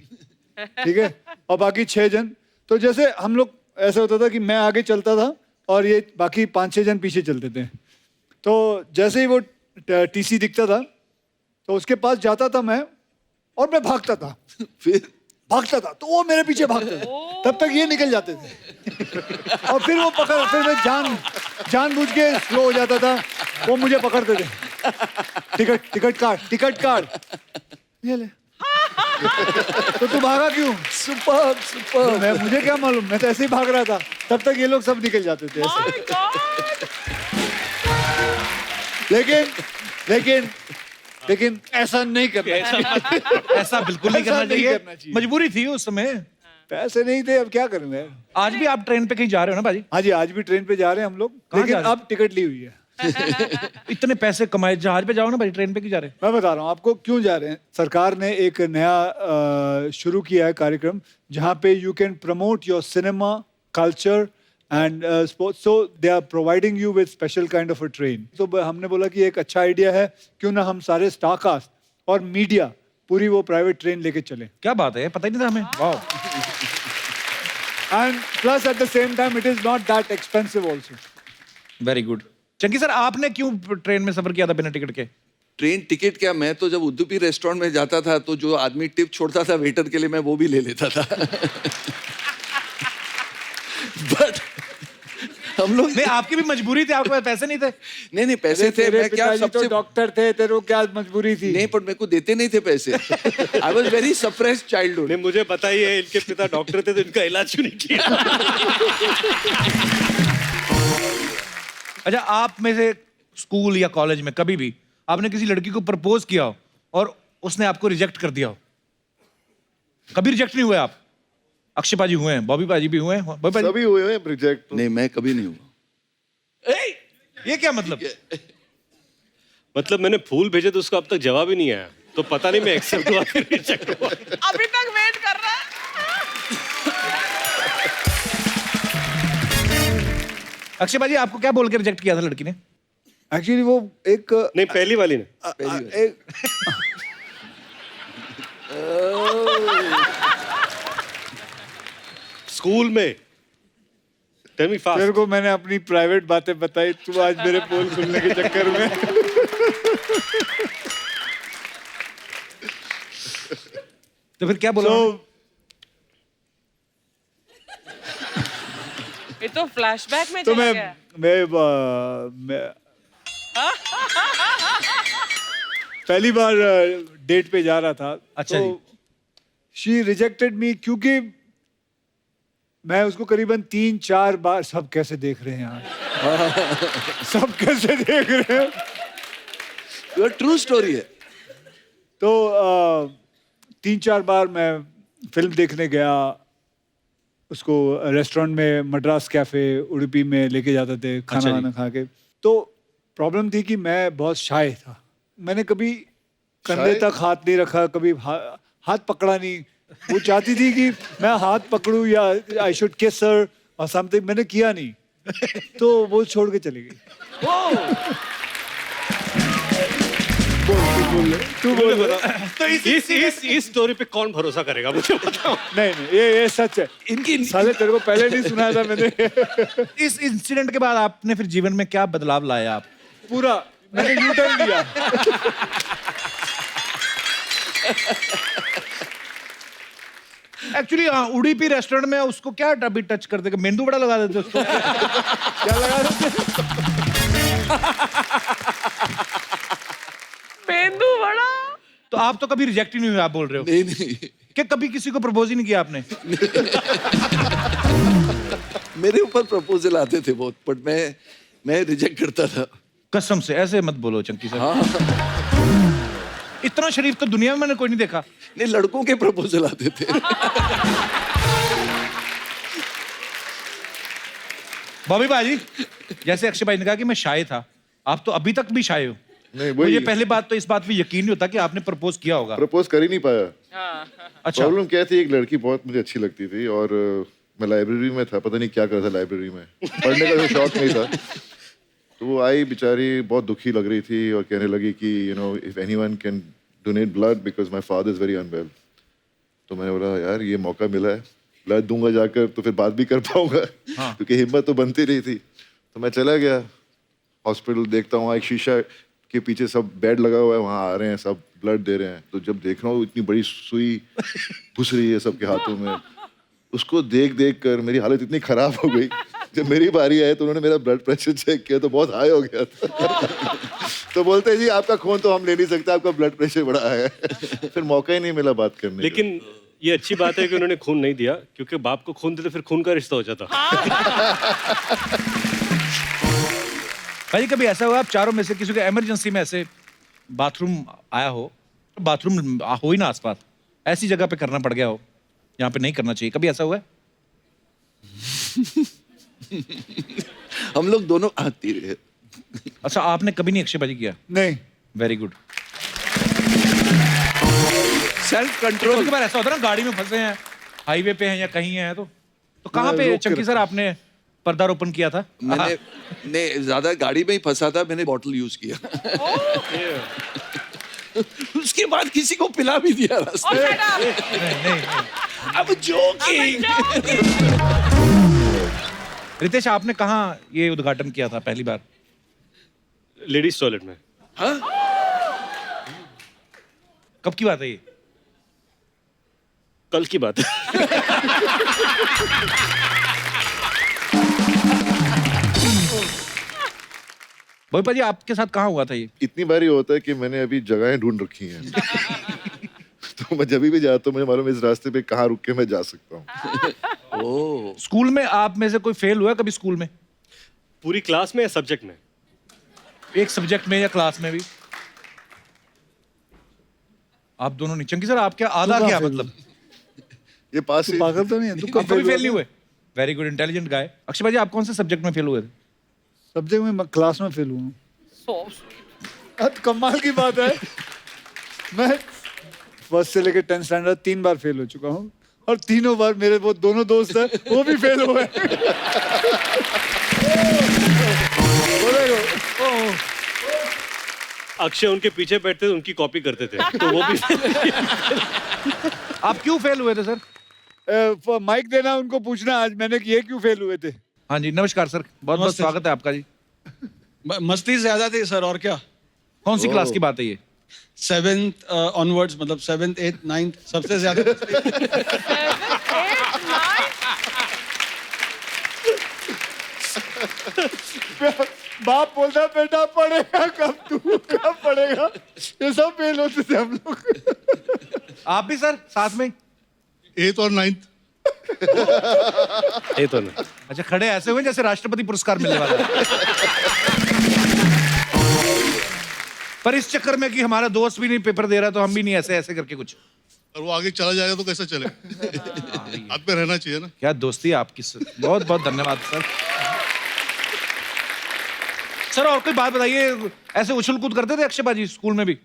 ठीक है, और बाकी 6 जन। तो जैसे हम लोग, ऐसा होता था कि मैं आगे चलता था और ये बाकी 5-6 जन पीछे चलते थे। तो जैसे ही वो टीसी दिखता था तो उसके पास जाता था मैं, और मैं भागता था। फिर भागता था तो वो मेरे पीछे भागता था, तब तक ये निकल जाते थे। और फिर वो फिर मैं जानबूझ के स्लो हो जाता था, वो मुझे पकड़ते थे। टिकट कार्ड ये ले। तो तू भागा क्यों? सुपर। मुझे क्या मालूम, मैं तो ऐसे ही भाग रहा था। तब तक ये लोग सब निकल जाते थे ऐसे। लेकिन ऐसा नहीं करना चाहिए। ऐसा बिल्कुल नहीं करना चाहिए। मजबूरी थी उस समय, पैसे नहीं थे, अब क्या करेंगे। आज भी आप ट्रेन पे कहीं जा रहे हो ना भाजी? हाँ जी, आज भी ट्रेन पे जा रहे हैं हम लोग, लेकिन अब टिकट ली हुई है। इतने पैसे कमाए, जहाज पे जाओ ना भाई, ट्रेन पे क्यों जा रहे हैं? मैं बता रहा हूँ आपको क्यों जा रहे हैं। सरकार ने एक नया शुरू किया है कार्यक्रम, जहाँ पे you can promote your cinema, culture and sports. So they are providing you with special kind of a train. तो हमने बोला कि एक अच्छा आइडिया है, क्यों ना हम सारे स्टार कास्ट और मीडिया पूरी वो प्राइवेट ट्रेन लेके चले। क्या बात है, पता ही नहीं था हमें। वाह। And plus at the same time it is not that expensive also. Very good. Chunky sir, आपने क्यों ट्रेन में सफर किया था बिना टिकट के? ट्रेन टिकट क्या, मैं तो जब उदुपी रेस्टोरेंट में जाता था तो जो आदमी टिप छोड़ता था वेटर के लिए, मैं वो भी ले लेता था। बट हम लोग नहीं, आपकी भी मजबूरी थी, आपके पास पैसे नहीं थे? नहीं पैसे थे। मैं क्या तो सबसे डॉक्टर थे, तेरे को क्या मजबूरी थी? नहीं, पर मेरे को देते नहीं थे पैसे। I was very suppressed childhood. नहीं, मुझे बताइए, इनके पिता डॉक्टर थे तो इनका इलाज क्यों नहीं किया? अच्छा, आप में से स्कूल या कॉलेज में कभी भी आपने किसी लड़की को प्रपोज किया हो और उसने आपको रिजेक्ट कर दिया हो? कभी रिजेक्ट नहीं हुए आप? अक्षय पाजी हुए हैं, बॉबी पाजी भी हुए हैं, सभी हुए हैं रिजेक्ट। नहीं, मैं कभी नहीं हुआ। ये क्या मतलब? मतलब मैंने फूल भेजे तो उसका अब तक जवाब ही नहीं आया, तो पता नहीं मैं एक्सेप्ट हुआ कि रिजेक्ट हुआ। अभी तक वेट कर रहा है। अक्षय पाजी, आपको क्या बोल के रिजेक्ट किया था लड़की ने? एक्चुअली वो एक नहीं, पहली वाली ने। स्कूल में। Tell me fast. तेरे को मैंने अपनी प्राइवेट बातें बताई, तू आज मेरे पोल खुलने के चक्कर में। तो फिर क्या बोला? ये तो फ्लैशबैक में तो चला गया। मैं पहली बार डेट पे जा रहा था। अच्छा तो शी रिजेक्टेड मी, क्योंकि मैं उसको करीबन 3-4 बार, सब कैसे देख रहे हैं यार। सब कैसे देख रहे हैं। ये ट्रू स्टोरी है। तो 3-4 बार मैं फिल्म देखने गया, उसको रेस्टोरेंट में, मद्रास कैफे उडुपी में लेके जाते थे खाना वाना खा के। तो प्रॉब्लम थी कि मैं बहुत शाय था, मैंने कभी कंधे तक हाथ नहीं रखा, कभी हाथ पकड़ा नहीं। वो चाहती थी कि मैं हाथ पकड़ूं या आई शुड किस हर और समथिंग, मैंने किया नहीं। तो वो छोड़ के चली गई। तू बोल। तो इस स्टोरी पे कौन भरोसा करेगा, मुझे बताओ। नहीं, ये सच है। इनकी साले तेरे को पहले नहीं सुनाया था मैंने। इस इंसिडेंट के बाद आपने फिर जीवन में क्या बदलाव लाया? आप पूरा मैंने यू टर्न लिया। एक्चुअली उडुपी रेस्टोरेंट में उसको क्या अभी टच कर देगा, मेंदू बड़ा लगा देते उसको। क्या लगा देते? तो आप तो कभी रिजेक्ट ही नहीं हुए, आप बोल रहे हो नहीं नहीं, कि कभी किसी को प्रपोज ही नहीं किया आपने? मेरे ऊपर प्रपोजल आते थे बहुत, बट मैं रिजेक्ट करता था। कसम से ऐसे मत बोलो चंकी सर। हाँ, इतना शरीफ तो दुनिया में मैंने कोई नहीं देखा। नहीं, लड़कों के प्रपोजल आते थे। बॉबी भाजी, जैसे अक्षय भाई ने कहा कि मैं शाय था, आप तो अभी तक भी शाय हो। नहीं, मुझे वही पहली बात तो इस बात पे यकीन नहीं होता कि आपने प्रपोज किया होगा। प्रपोज कर ही नहीं पाया। अच्छा, प्रॉब्लम क्या थी, एक लड़की बहुत मुझे अच्छी लगती थी और मैं लाइब्रेरी में था, पता नहीं क्या कर रहा था लाइब्रेरी में, पढ़ने का तो शौक नहीं था। तो वो आई बेचारी, बहुत दुखी लग रही थी और कहने लगी कि you know if anyone can donate blood because my father is very unwell. तो मैंने बोला यार ये मौका मिला है, ब्लड दूंगा जाकर तो फिर बात भी कर पाऊंगा। क्योंकि हिम्मत तो बनती रही थी। तो मैं चला गया हॉस्पिटल, देखता हूँ एक शीशा के पीछे सब बेड लगा हुआ है, वहाँ आ रहे हैं सब ब्लड दे रहे हैं। तो जब देख रहा हूँ इतनी बड़ी सुई घुस रही है सबके हाथों में, उसको देख देख कर मेरी हालत इतनी खराब हो गई। जब मेरी बारी आई तो उन्होंने मेरा ब्लड प्रेशर चेक किया तो बहुत हाई हो गया था। तो बोलते हैं जी आपका खून तो हम ले नहीं सकते, आपका ब्लड प्रेशर बड़ा है। फिर मौका ही नहीं मिला बात करने का। लेकिन ये अच्छी बात है कि उन्होंने खून नहीं दिया, क्योंकि बाप को खून देते फिर खून का रिश्ता हो जाता। भाई कभी ऐसा हुआ आप चारों में से किसी को इमरजेंसी में ऐसे बाथरूम आया हो, बाथरूम हो ही ना आसपास, ऐसी जगह पे करना पड़ गया हो यहाँ पे नहीं करना चाहिए, कभी ऐसा हुआ है? हम लोग दोनों आती रहे। अच्छा, आपने कभी नहीं अक्षयबाजी किया? नहीं। Very good. Self control. कभी ऐसा होता है ना, गाड़ी में फंसे हैं, हाईवे पे हैं या कहीं हैं, तो कहाँ पे चंकी सर आपने पर्दारोपण किया था? मैंने नहीं, ज्यादा गाड़ी में ही फंसा था, मैंने बॉटल यूज किया। उसके बाद किसी को पिला भी दिया रास्ते में। अब जोकिंग। रितेश, आपने कहाँ ये उद्घाटन किया था पहली बार? लेडीज टॉयलेट में। हाँ? कब की बात है ये? कल की बात है। भोपाल जी, आपके साथ कहाँ हुआ था ये? इतनी बारी होता है कि मैंने अभी जगहें ढूंढ रखी हैं। तो मैं जब भी जाता हूँ मुझे मालूम है इस रास्ते पे कहाँ रुक के मैं जा सकता हूँ। ओह। स्कूल में आप में से कोई फेल हुआ कभी स्कूल में? पूरी क्लास में या सब्जेक्ट में? एक सब्जेक्ट में या क्लास में भी? आप दोनों नहीं। चंकी सर, आप क्या आधा क्या मतलब? ये पास ही। पागल तो नहीं है? आप कभी फेल नहीं हुए? वेरी गुड, इंटेलिजेंट गाय। अक्षय भाई, आप कौन से सब्जेक्ट में फेल हुए थे? सब्जेक्ट में क्लास में फेल हुआ। कमाल की बात है, मैं फर्स्ट से लेकर 10th स्टैंडर्ड 3 बार फेल हो चुका हूँ और तीनों बार मेरे वो दोनों दोस्त हैं वो भी फेल हुए। अक्षय उनके पीछे बैठते थे, उनकी कॉपी करते थे, तो वो भी। आप क्यों फेल हुए थे सर? माइक देना उनको पूछना आज मैंने कि ये क्यों फेल हुए थे। हाँ जी, नमस्कार सर, बहुत बहुत स्वागत है आपका जी। मस्ती ज्यादा थी सर, और क्या। कौन सी क्लास की बात है ये? 7th ऑनवर्ड्स, मतलब 7th 8th 9th सबसे ज्यादा। बाप बोलता बेटा पढ़ेगा कब, तू कब पढ़ेगा, ये सब फेल होते थे हम लोग। आप भी सर साथ में? 8th और 9th। ये तो नहीं। अच्छा, खड़े ऐसे हुए जैसे राष्ट्रपति पुरस्कार मिलने वाला है। पर इस चक्कर में कि हमारा दोस्त भी नहीं पेपर दे रहा तो हम भी नहीं, ऐसे ऐसे करके कुछ। और वो आगे चला जाएगा तो कैसे चले? हाथ में रहना चाहिए ना। क्या दोस्ती है आपकी सर, बहुत बहुत धन्यवाद सर। सर और कोई बात बताइए, ऐसे उछल कूद करते थे अक्षय बाजी स्कूल में भी?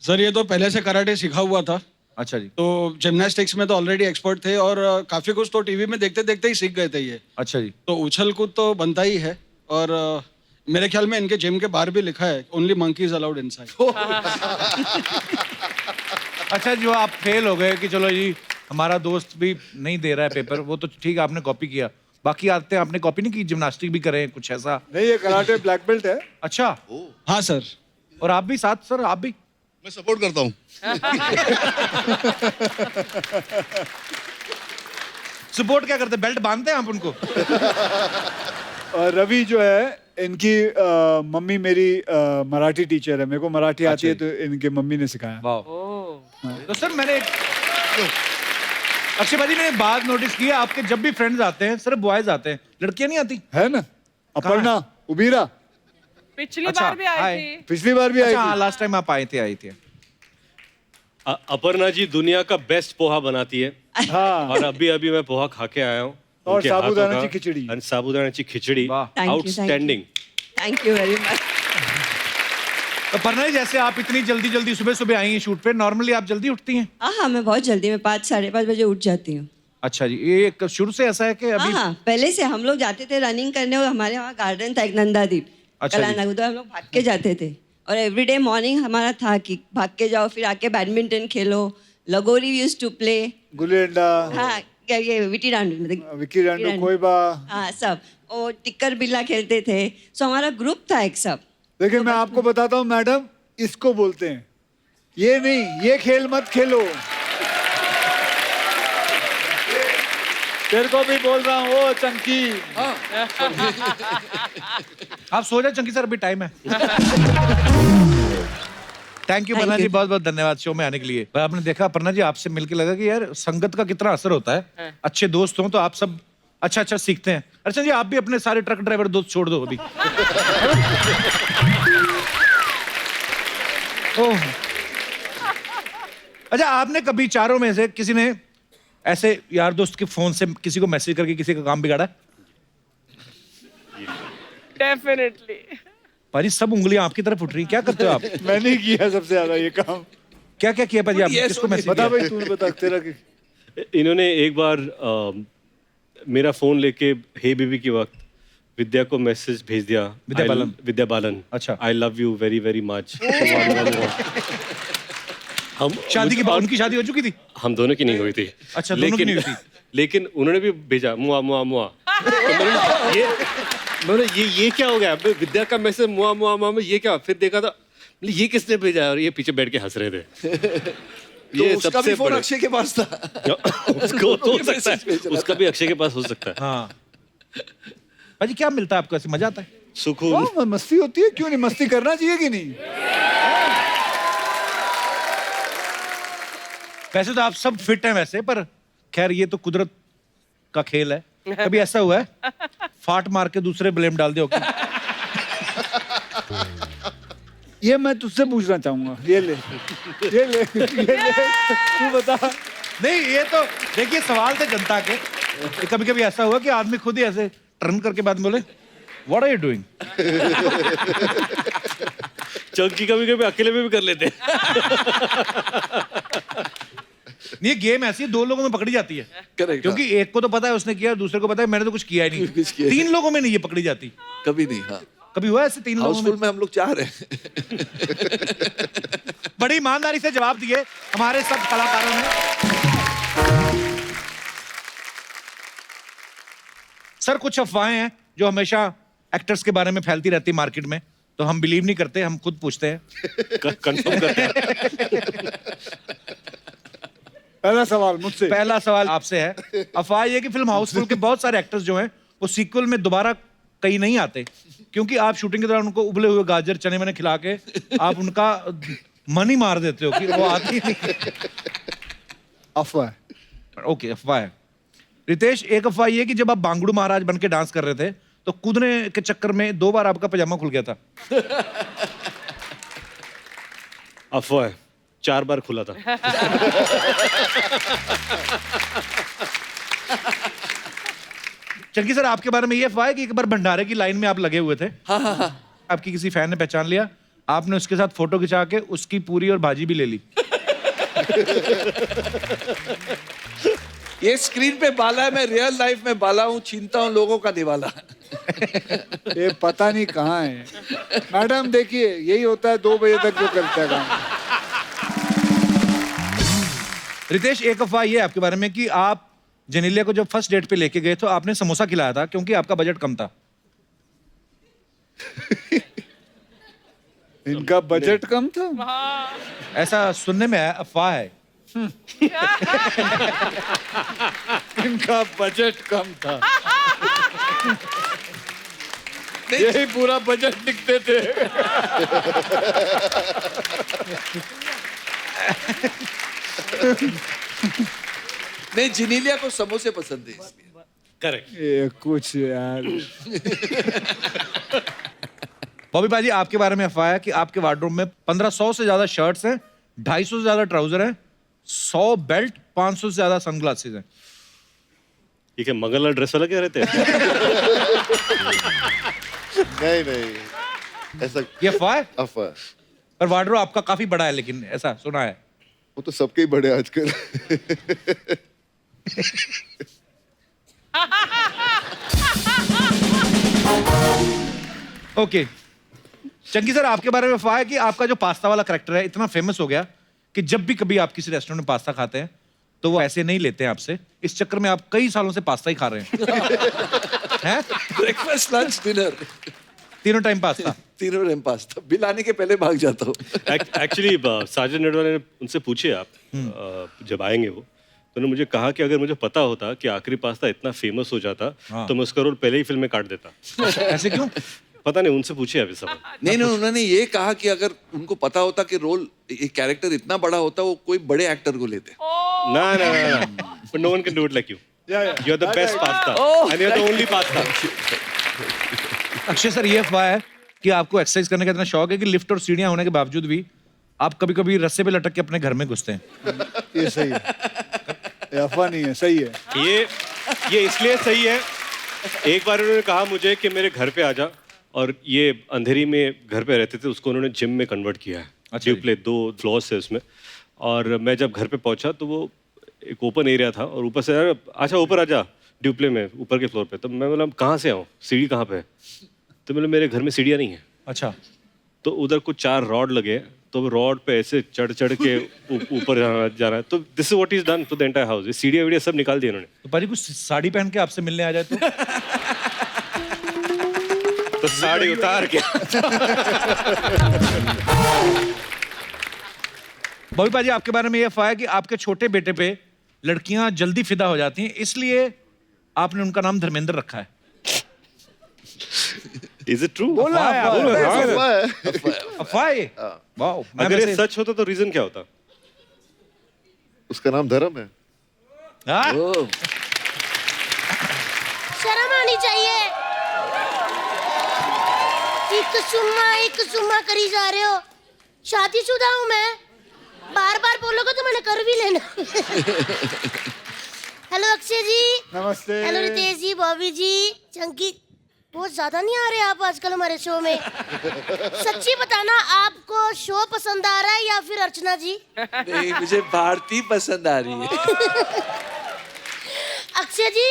सर ये तो पहले से कराटे सीखा हुआ था। अच्छा जी। तो जिम्नास्टिक्स में तो ऑलरेडी एक्सपर्ट थे और काफी कुछ तो टीवी में देखते देखते ही सीख गए थे ये। अच्छा जी। तो उछल कूद तो बनता ही है और मेरे ख्याल में इनके जिम के बाहर भी लिखा है ओनली मंकीज अलाउड इनसाइड। अच्छा, जो आप फेल हो गए कि चलो जी हमारा दोस्त भी नहीं दे रहा है पेपर, वो तो ठीक, आपने कॉपी किया, बाकी आते हैं आपने कॉपी नहीं की, जिम्नास्टिक भी करें कुछ ऐसा? नहीं, ये कराटे ब्लैक बेल्ट है। अच्छा। हाँ सर। और आप भी साथ सर, आप भी? मैं सपोर्ट करता हूँ। सपोर्ट क्या करते, बेल्ट बांधते हैं आप उनको? और रवि जो है इनकी मम्मी मेरी मराठी टीचर है, मेरे को मराठी आती है तो इनके मम्मी ने सिखाया। तो सर मैंने अक्षय भाजी मैंने एक बात नोटिस की है, आपके जब भी फ्रेंड्स आते हैं सिर्फ बॉयज आते हैं, लड़कियां नहीं आती है ना? अपर्णा, उबीरा पिछली बार भी आई थी। पिछली बार भी आई थी। लास्ट टाइम आप आई थी। अपर्णा जी दुनिया का बेस्ट पोहा बनाती है। हाँ। और अभी मैं पोहा खा के आया हूँ। और उनके हाथों साबूदाना का- की खिचड़ी। और साबूदाना की खिचड़ी you, outstanding. Thank you very much. तो पर्णा जी जैसे आप इतनी जल्दी सुबह आई हैं शूट पे, नॉर्मली आप जल्दी उठती हैं? हाँ, मैं बहुत जल्दी, मैं 5 साढ़े 5 बजे उठ जाती हूँ। अच्छा जी, ये शुरू से ऐसा है कि अभी? हाँ, पहले से हम लोग जाते थे रनिंग करने, और हमारे वहाँ गार्डन था एक नंदादीप, अच्छा जी। कलानगर, तो हम लोग भाग के जाते थे। और एवरीडे मॉर्निंग हमारा था कि भाग के जाओ, फिर आके बैडमिंटन खेलो, लगोरी used to play, gulli danda, हाँ ये विटी डांडू, विक्की डांडू, कोईबा, हाँ सब, और टिक्कर बिल्ला खेलते थे। सो हमारा ग्रुप था एक सब। देखिए मैं आपको बताता हूँ मैडम, इसको बोलते हैं, ये नहीं, ये खेल मत खेलो। तेरे को भी बोल रहा हूँ, ओ चंकी। आप सो जाए चंकी सर, अभी टाइम है। थैंक यू पर्णा जी, बहुत बहुत धन्यवाद शो में आने के लिए। आपने देखा पर्णा जी, आपसे मिलके लगा कि यार संगत का कितना असर होता है। अच्छे दोस्त हों तो आप सब अच्छा सीखते हैं। अच्छा जी, आप भी अपने सारे ट्रक ड्राइवर दोस्त छोड़ दो अभी। ओह, अच्छा आपने कभी चारों में से किसी ने ऐसे यार दोस्त के फोन से किसी को मैसेज करके किसी का काम बिगाड़ा? डेफिनेटली। पाजी सब उंगलियां आपकी तरफ उठ रही, क्या करते हो आप? मैंने किया सबसे ज्यादा ये काम। क्या किया पाजी आपने? किसको मैसेज बता किया? भाई, तूने बता तेरा इन्होंने एक बार मेरा फोन लेके हे बेबी के वक्त विद्या को मैसेज भेज दिया। विद्या बालन। अच्छा। I love you very very much. हम शादी के बाद उनकी शादी हो चुकी थी? हम दोनों की नहीं हुई थी। अच्छा, दोनों की नहीं हुई थी। लेकिन उन्होंने भी भेजा मुआ मुआ मुआ। ये क्या हो गया? विद्या का मैसेज मुआ मुआ मुआ में ये क्या? फिर देखा था ये किसने भेजा, और ये पीछे बैठ के हंस रहे थे। तो उसका भी फोन अक्षय के पास था। उसको तो हो सकता है, उसका भी अक्षय के पास हो सकता है। हाँ भाजी, क्या मिलता है आपको ऐसे? मजा आता है? सुकून, मस्ती होती है, क्यों नहीं? मस्ती करना चाहिए कि नहीं? वैसे तो आप सब फिट हैं वैसे, पर खैर ये तो कुदरत का खेल है। कभी ऐसा हुआ है फाट मार के दूसरे ब्लेम डाल दो? ये मैं तुझसे पूछना चाहूंगा, ये ले तू बता। नहीं, ये तो देखिए सवाल थे जनता के। कभी कभी ऐसा हुआ कि आदमी खुद ही ऐसे टर्न करके बाद बोले what are you doing? Chunky कभी कभी अकेले में भी कर लेते हैं। ये गेम ऐसी 2 लोगों में पकड़ी जाती है। करेक्ट। क्योंकि एक को तो पता है उसने किया, दूसरे को पता है मैंने तो कुछ किया ही नहीं। 3 लोगों में नहीं ये पकड़ी जाती। कभी नहीं। हाँ, कभी हुआ ऐसे 3 लोगों हाउसफुल में हम लोग 4 हैं। बड़ी ईमानदारी से जवाब दिए हमारे सब कलाकारों ने। सर कुछ अफवाहें हैं जो हमेशा एक्टर्स के बारे में फैलती रहती है मार्केट में, तो हम बिलीव नहीं करते, हम खुद पूछते हैं, कंफर्म करते हैं। पहला सवाल मुझसे। पहला सवाल आपसे है। अफवाह ये कि फिल्म हाउसफुल के बहुत सारे एक्टर्स जो हैं वो सीक्वल में दोबारा कहीं नहीं आते, क्योंकि आप शूटिंग के दौरान उनको उबले हुए गाजर चने मैंने खिला के आप उनका मन ही मार देते हो कि वो आती नहीं। अफवाह। ओके, अफवाह है। रितेश, एक अफवाह ये कि जब आप बांगड़ू महाराज बन के डांस कर रहे थे तो कूदने के चक्कर में 2 बार आपका पजामा खुल गया था। अफवाह है, 4 बार खुला था। चंकी सर, आपके बारे में ये अफवाह है कि एक बार भंडारे की लाइन में आप लगे हुए थे। हाँ। आपकी किसी फैन ने पहचान लिया, आपने उसके साथ फोटो खिंचा के उसकी पूरी और भाजी भी ले ली। ये स्क्रीन पे बाला है, मैं रियल लाइफ में बाला हूँ, छीनता हूँ लोगों का दिवाला। ये पता नहीं कहाँ है। मैडम देखिए, यही होता है 2 बजे तक जो करता है काम। रितेश, एक अफवाह ये है आपके बारे में कि आप जेनेलिया को जब फर्स्ट डेट पे लेके गए तो आपने समोसा खिलाया था क्योंकि आपका बजट कम था। इनका बजट कम था? ऐसा सुनने में है, अफवाह है। इनका बजट कम था। यही पूरा बजट लिखते थे। नहीं, जिनीलिया को समोसे पसंद है इसलिए। करेक्ट। ये कुछ यार। बॉबी भाजी, आपके बारे में अफवाह है कि आपके वार्डरोब में 1500 से ज्यादा शर्ट्स हैं, 250 से ज्यादा ट्राउजर हैं, 100 बेल्ट, 500 से ज्यादा सनग्लासेस हैं। ये क्या मंगलवार ड्रेस वाला क्या रहते हैं? नहीं ऐसा ये अफवाह है? अफवाह। पर वार्डरोब आपका काफी बड़ा है, लेकिन ऐसा सुना है। वो तो सबके ही बड़े आजकल। ओके चंकी सर, आपके बारे में अफवाह है कि आपका जो पास्ता वाला करैक्टर है इतना फेमस हो गया कि जब भी कभी आप किसी रेस्टोरेंट में पास्ता खाते हैं तो वो ऐसे नहीं लेते हैं आपसे। इस चक्कर में आप कई सालों से पास्ता ही खा रहे हैं। हैं? ब्रेकफास्ट, लंच, डिनर, तीनों टाइम पास्ता। तीनों टाइम पास्ता। बिल आने के पहले भाग जाता हूँ। एक्चुअली साजन नेडवाल ने उनसे पूछे आप जब आएंगे वो, तो उन्होंने मुझे कहा कि अगर मुझे पता होता कि आखिरी पास्ता इतना फेमस हो जाता तो मैं उसका रोल पहले ही फिल्म में काट देता। ऐसे क्यों? पता नहीं, उनसे पूछे अभी सब। नहीं, उन्होंने ये कहा कि अगर उनको पता होता कि रोल, ये कैरेक्टर इतना बड़ा होता, वो कोई बड़े एक्टर को लेते। ना, but no one can do it like you. You're the best pasta, and you're the only pasta. Akshay sir, ये अफवाह है कि आपको एक्सरसाइज करने का इतना शौक है कि लिफ्ट और सीढ़ियां होने के बावजूद भी आप कभी-कभी रस्से पे लटक के अपने घर में घुसते हैं। ये सही है, ये अफवाह नहीं है, सही है। ये इसलिए सही है, एक बार उन्होंने कहा मुझे कि मेरे घर पे आ जा, और ये अंधेरी में घर पे रहते थे, उसको उन्होंने जिम में कन्वर्ट किया है। ड्यूप्ले 2 फ्लोर्स है उसमें, और मैं जब घर पे पहुंचा तो वो एक ओपन एरिया था, और ऊपर से यार अच्छा ऊपर आ जा ड्यूप्ले में, ऊपर के फ्लोर पे। तो मैं बोला कहाँ से आऊँ, सीढ़ी कहाँ पे है? तो बोले मेरे घर में सीढ़ियाँ नहीं है। अच्छा। तो उधर कुछ 4 रॉड लगे, तो रॉड पे ऐसे चढ़ के ऊपर जाना है। तो this is what is done to the entire house. सीढ़ियाँ वीडियो सब निकाल दिए उन्होंने। तो पाजी कुछ साड़ी पहन के आपसे मिलने आ जाए तो साड़ी उतार के। बॉबी पाजी, आपके बारे में ये अफवाह है कि आपके छोटे बेटे पे लड़कियां जल्दी फिदा हो जाती हैं, इसलिए आपने उनका नाम धर्मेंद्र रखा है। Is it true? अफवाह है। वाओ। अगर ये सच होता तो रीजन क्या होता? उसका नाम धर्म है। शर्म आनी चाहिए। एक सुम्मा करी जा रहे हो। शादीशुदा हूँ मैं, बार बार बोलोगे तो मैंने कर भी लेना। हेलो अक्षय जी। नमस्ते। हेलो रितेश जी, बॉबी जी, चंकी। बहुत ज्यादा नहीं आ रहे आप आजकल हमारे शो में। सच्ची बताना, आपको शो पसंद आ रहा है या फिर अर्चना जी? नहीं, मुझे भारती पसंद आ रही है। अक्षय जी,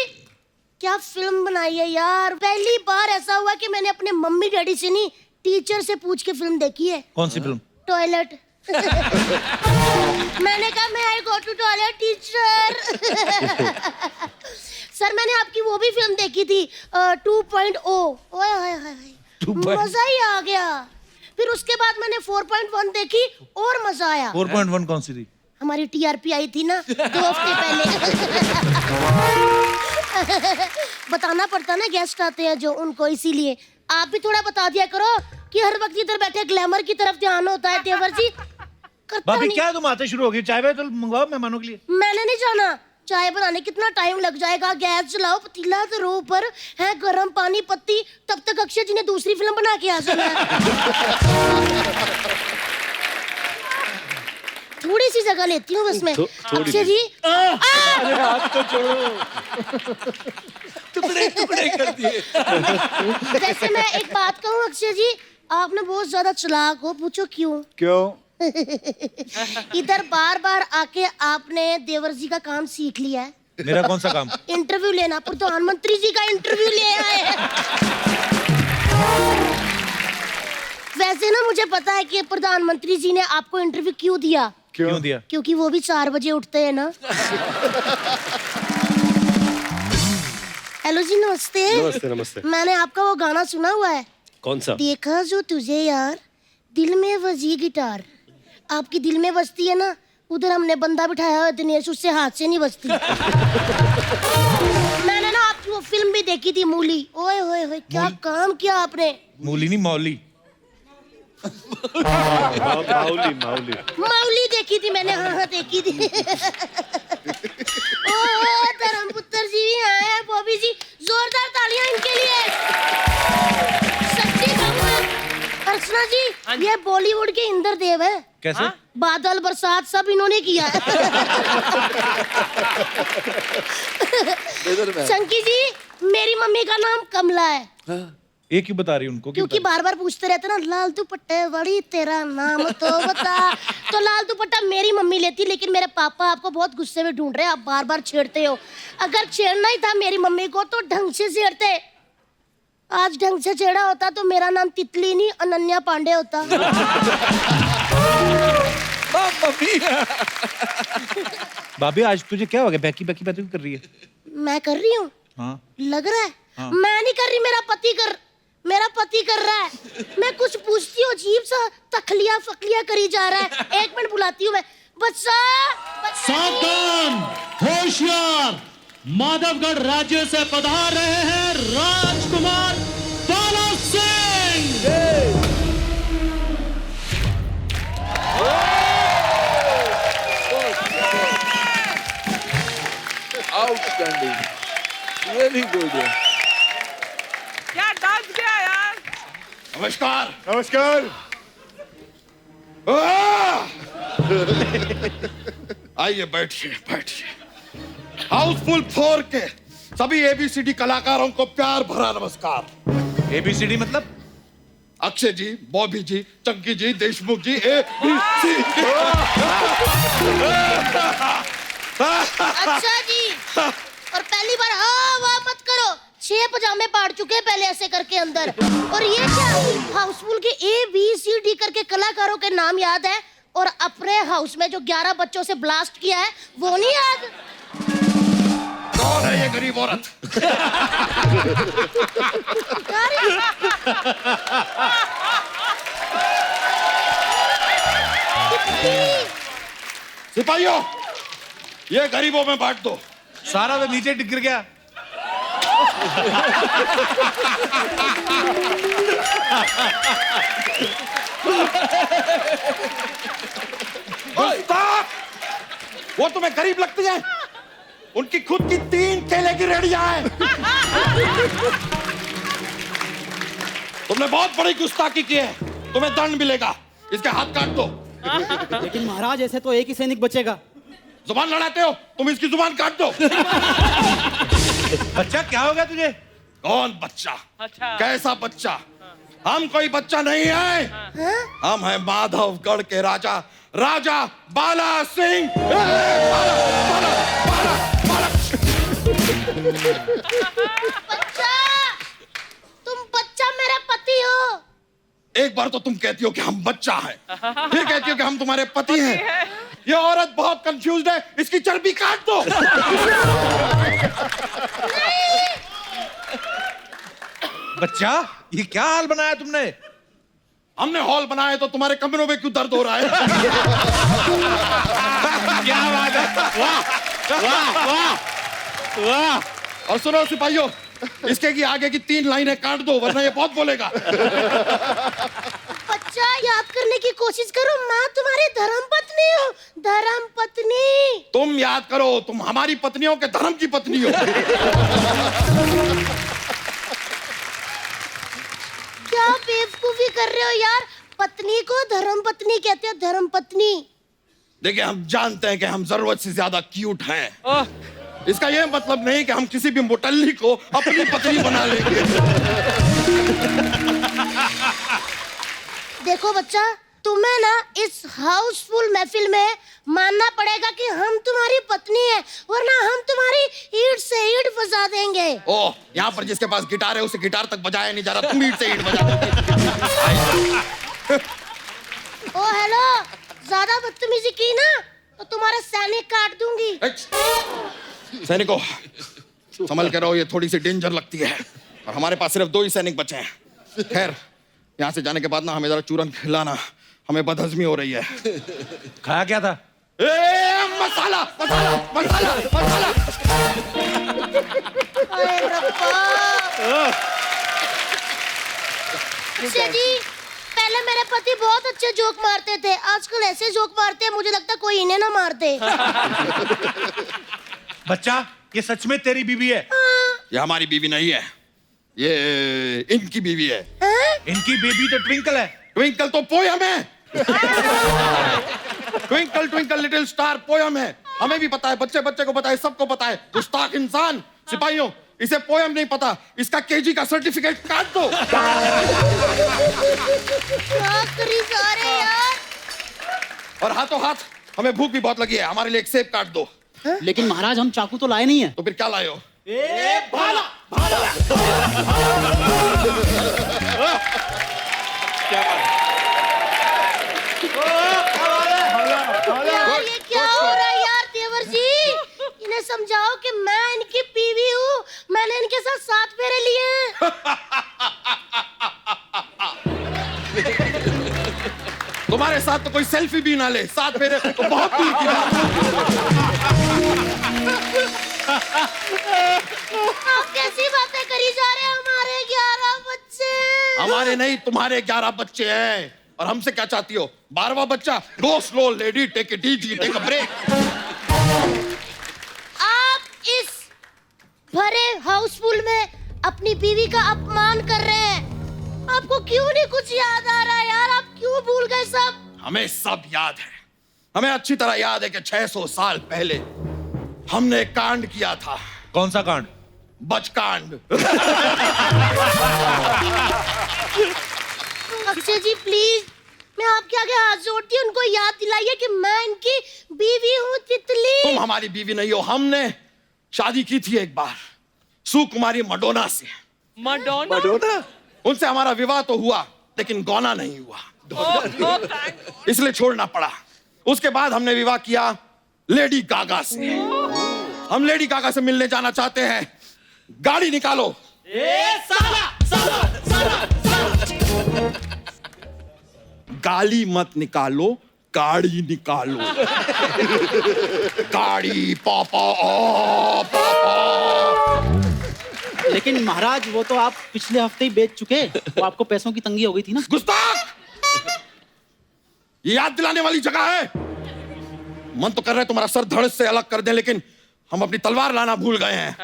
क्या फिल्म बनाई है यार। पहली बार ऐसा हुआ कि मैंने अपने मम्मी डैडी से नहीं, टीचर से पूछ के फिल्म देखी है। कौन सी फिल्म? टॉयलेट। मैंने कहा मैं I go to toilet teacher. Sir, मैंने आपकी वो भी फिल्म देखी थी 2.0। मजा ही आ गया। फिर उसके बाद मैंने 4.1 देखी और मजा आया। 4.1 कौन सी थी? हमारी टीआरपी आई थी ना 2 हफ्ते पहले। बताना पड़ता ना, गेस्ट आते हैं जो, उनको, इसीलिए आप भी थोड़ा बता दिया करो कि हर वक्त इधर बैठे ग्लैमर की तरफ ध्यान होता है। देवर जी भाभी, क्या तुम आते शुरू हो गई? चाय वाय तो मंगवाओ मेहमानों के लिए। मैंने नहीं जाना। चाय बनाने कितना टाइम लग जाएगा। गैस जलाओ, पतीला धरो ऊपर है, गरम पानी, पत्ती, तब तक अक्षय जी ने दूसरी फिल्म बना के आ जाना है। थोड़ी सी जगह लेती हूँ बस मैं। अक्षय जी, हाथ तो छोड़ो। टुकड़े कर दिए। वैसे मैं एक बात कहूँ अक्षय जी, आपने बहुत ज्यादा चालाक हो। पूछो क्यों? क्यों? इधर बार बार आके आपने देवर जी का काम सीख लिया है। मेरा कौन सा काम? इंटरव्यू लेना। प्रधानमंत्री जी का इंटरव्यू ले आए हैं। वैसे ना मुझे पता है कि प्रधानमंत्री जी ने आपको इंटरव्यू क्यों दिया। क्यों दिया? क्योंकि वो भी 4 बजे उठते हैं ना। हेलो जी, नमस्ते। नमस्ते। नमस्ते। मैंने आपका वो गाना सुना हुआ है। कौन सा? देखा जो तुझे यार, दिल में बजी गिटार। आपकी दिल में बजती है ना, उधर हमने बंदा बिठाया हुआ दिनेश, उससे हाथ से नहीं बजती। मैंने ना आपकी वो फिल्म भी देखी थी मूली। ओए होए होए, क्या काम किया आपने। मूली नहीं मौली। माउली माउली माउली देखी थी मैंने। हाँ देखी थी। ओह धर्मपुत्र जी भी आए हैं। बॉबी जी जोरदार तालियां इनके लिए। सच्ची कहूँ अर्चना जी, ये बॉलीवुड के इंद्रदेव है। कैसे? बादल बरसात सब इन्होंने किया है। चंकी जी, मेरी मम्मी का नाम कमला है। ये क्यों बता रही उनको? क्योंकि बार बार पूछते रहते ना, लाल दुपट्टे वाली तेरा नाम तो बता। तो लाल दुपट्टा मेरी मम्मी लेती, लेकिन मेरे पापा आपको बहुत गुस्से में ढूंढ रहे हैं, आप बार बार छेड़ते हो। अगर छेड़ना ही था मेरी मम्मी को तो ढंग से छेड़ते। आज ढंग से छेड़ा होता तो मेरा नाम तितली नहीं अनन्या पांडे होता। भाभी आज तुझे क्या हो गया? बैकी बैकी बैकी कर रही है? मैं कर रही हूँ? हाँ। लग रहा है। हाँ। मैं नहीं कर रही, मेरा पति कर रहा है। मैं कुछ पूछती हूँ, अजीब सा तखलिया फकलिया करी जा रहा है। एक मिनट बुलाती हूँ मैं। बच्चा सावधान, होशियार, माधवगढ़ राज्य से पधार रहे हैं Rajkumar Bala Singh. Outstanding, very good. क्या डांस किया यार। नमस्कार। नमस्कार। आइए बैठिए। हाउसफुल 4 के सभी एबीसीडी कलाकारों को प्यार भरा नमस्कार। एबीसीडी मतलब? अक्षय जी, बॉबी जी, चंकी जी, देशमुख जी, ABC। अच्छा जी, और पहली बार हाँ वाह मत करो। 6 पजामे पाड़ चुके हैं पहले ऐसे करके अंदर। और ये क्या, हाउसफुल के ABCD करके कलाकारों के नाम याद है, और अपने हाउस में जो 11 बच्चों से ब्लास्ट किया है वो नहीं याद। कौन है ये गरीब औरत? सिपाहियों, ये गरीबों में बांट दो। सारा तो नीचे गिर गया। वो तुम्हें गरीब लगती है? उनकी खुद की 3 केले की रेडियां हैं। तुमने बहुत बड़ी गुस्ताखी की है, तुम्हें दंड मिलेगा। इसके हाथ काट दो। लेकिन महाराज ऐसे तो एक ही सैनिक बचेगा। जुबान लड़ाते हो तुम, इसकी जुबान काट दो। बच्चा क्या हो गया तुझे? कौन बच्चा? अच्छा। कैसा बच्चा? हम कोई बच्चा नहीं है। हम हैं माधवगढ़ के राजा, राजा बाला सिंह। बच्चा, तुम बच्चा मेरे पति हो। एक बार तो तुम कहती हो कि हम बच्चा हैं, फिर कहती हो कि हम तुम्हारे पति हैं। ये औरत बहुत कंफ्यूज्ड है, इसकी चर्बी काट दो। बच्चा, ये क्या हाल बनाया तुमने? हमने हॉल बनाया तो तुम्हारे कमरों में क्यों दर्द हो रहा है? क्या बात है, वाह वाह वाह वाह। और सुनो सिपाहियों, इसके की आगे की 3 लाइनें काट दो, वरना ये बहुत बोलेगा। बच्चा, याद करने की कोशिश करो, मैं तुम्हारी धर्मपत्नी हूँ। धर्मपत्नी। तुम याद करो, तुम हमारी पत्नियों के धर्म की पत्नी हो। क्या बेवकूफी कर रहे हो यार। पत्नी को धर्मपत्नी कहते हैं, धर्मपत्नी। देखिए, हम जानते हैं कि हम जरूरत से ज्यादा क्यूट हैं। इसका यह मतलब नहीं कि हम किसी भी मुटल्ली को अपनी पत्नी बना लेंगे। देखो बच्चा, तुम्हें ना इस हाउसफुल महफिल में मानना पड़ेगा कि हम तुम्हारी पत्नी है, वरना हम तुम्हारी ईंट से ईंट फंसा देंगे। ओह, यहाँ पर जिसके पास गिटार है उसे गिटार तक बजाया नहीं जा रहा, तुम ईंट से ईंट बजा रहे। ओ हेलो, ज्यादा बदतमीजी की ना तो तुम्हारा सैनिक काट दूंगी। सैनिकों, संभल के रहो, ये थोड़ी सी डेंजर लगती है, और हमारे पास सिर्फ 2 ही सैनिक बचे हैं। खैर, यहाँ से जाने के बाद ना हमें जरा चूरन खिलाना, हमें बदहजमी हो रही है। खाया क्या था? मसाला मसाला मसाला मसाला। अरे रब्बा। अक्षय जी, पहले मेरे पति बहुत अच्छे जोक मारते थे, आजकल ऐसे जोक मारते हैं मुझे लगता है कोई इन्हें ना मार दे। बच्चा, ये सच में तेरी बीवी है? ये हमारी बीवी नहीं है, ये इनकी बीवी है। इनकी बेबी तो ट्विंकल है। ट्विंकल तो पोयम है। Twinkle twinkle little star poem है। हमें भी पता है, बच्चे बच्चे को पता है, सबको पता है। गुस्ताख इंसान, सिपाहियों, इसे पोयम नहीं पता, इसका केजी का सर्टिफिकेट काट दो। क्या करी जा रहे यार? और हाथों हाथ हमें भूख भी बहुत लगी है, हमारे लिए एक सेब काट दो। लेकिन महाराज हम चाकू तो लाए नहीं है। तो फिर क्या लाए हो? भाला। यार ये क्या हो रहा है यार देवर जी? इन्हें समझाओ कि मैं इनकी बीवी हूँ, मैंने इनके साथ 7 फेरे लिए हैं। तुम्हारे साथ तो कोई सेल्फी भी ना ले, 7 फेरे तो बहुत दूर की बात। आप कैसी बातें करी जा रहे हैं? हमारे 11 बच्चे। हमारे नहीं, तुम्हारे 11 बच्चे हैं। और हमसे क्या चाहती हो? 12वां बच्चा? Go slow lady, take it easy, take a break. आप इस भरे हाउसफुल में अपनी बीवी का अपमान कर रहे हैं। आपको क्यों नहीं कुछ याद आ रहा यार? आप क्यों भूल गए सब? हमें सब याद है, हमें अच्छी तरह याद है कि 600 साल पहले हमने एक कांड किया था। कौन सा कांड? बचकांड। अक्षय जी प्लीज, मैं आपके आगे हाथ जोड़ती हूँ, उनको याद दिलाइए कि मैं इनकी बीवी हूँ तितली। तुम हमारी बीवी नहीं हो। हमने शादी की थी एक बार सुकुमारी मडोना से। मडोना? मडोना? उनसे हमारा विवाह तो हुआ, लेकिन गौना नहीं हुआ। इसलिए छोड़ना पड़ा। उसके बाद हमने विवाह किया लेडी गागा से। हम लेडी गागा से मिलने जाना चाहते हैं। गाड़ी निकालो। गाली मत निकालो, गाड़ी निकालो। गाड़ी पापा पापा। लेकिन महाराज वो तो आप पिछले हफ्ते ही बेच चुके, वो आपको पैसों की तंगी हो गई थी ना। गुस्ताख! ये याद दिलाने वाली जगह है। मन तो कर रहा है तुम्हारा सर धड़ से अलग कर दें, लेकिन हम अपनी तलवार लाना भूल गए हैं।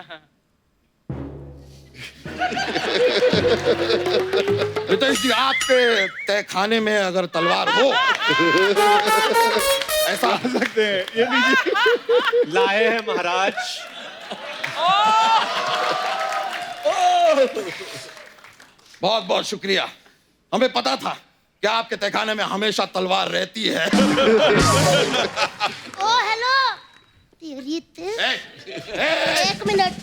तो इसलिए आपके तहखाने में अगर तलवार हो ऐसा सकते हैं। ये लीजिए। लाए हैं महाराज। बहुत बहुत शुक्रिया। हमें पता था कि आपके तहखाने में हमेशा तलवार रहती है। ओ हेलो तेरी एक मिनट,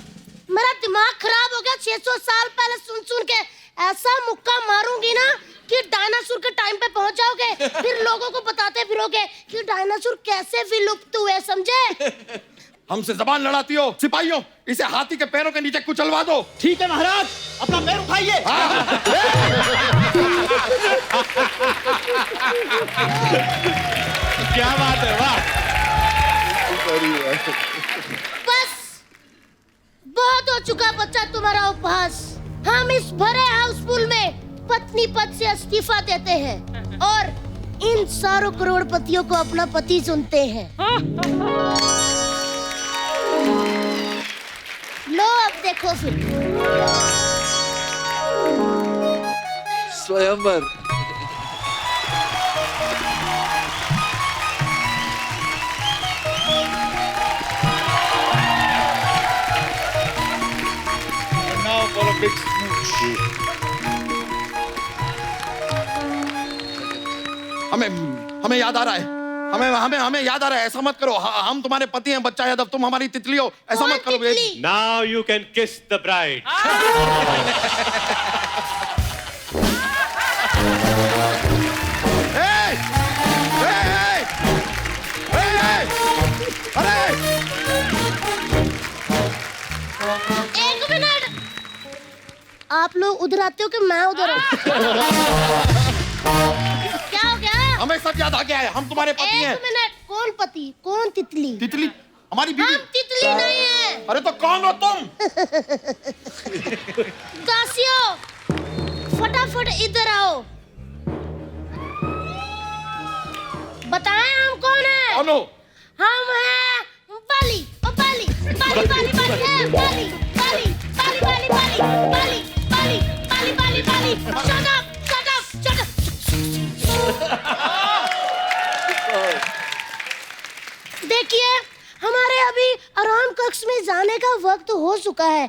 मेरा दिमाग खराब हो गया। 600 साल पहले सुन सुन के ऐसा मुक्का मारूंगी ना कि डायनासोर के टाइम पे पहुंच जाओगे। फिर लोगों को बताते फिरोगे कि डायनासोर कैसे विलुप्त हुए, समझे? हमसे जबान लड़ाती हो। सिपाहियों, इसे हाथी के पैरों के नीचे कुचलवा दो। ठीक है महाराज, अपना पैर उठाइए। क्या बात है, वाह। बस बहुत हो चुका बच्चा तुम्हारा उपहास। हम इस भरे हाउसफुल में पत्नी पद से इस्तीफा देते हैं और इन सारों करोड़पतियों को अपना पति चुनते हैं। लो अब देखो फिर। स्वयंवर। हमें याद आ रहा है, हमें याद आ रहा है। ऐसा मत करो, हम तुम्हारे पति हैं, बच्चा यादव, तुम हमारी तितली हो। ऐसा मत करो। Now you can kiss the bride. एक मिनट, आप लोग उधर आते हो कि मैं उधर हूँ? क्या हो गया? हमें सब याद आ गया है, हम तुम्हारे पति हैं। एक मिनट, कौन पति कौन तितली? तितली हमारी बीवी। हम तितली नहीं है। अरे तो कौन हो तुम? दासियों फटाफट इधर आओ, बताएं हम कौन है? कौन हो? हम हैं बाली ओ बाली बाली बाली बाली है बाली बाली बाली बाली बाली बाली बाली बाली बाली बाली shut up shut up shut up. देखिए हमारे अभी आराम कक्ष में जाने का वक्त हो चुका है।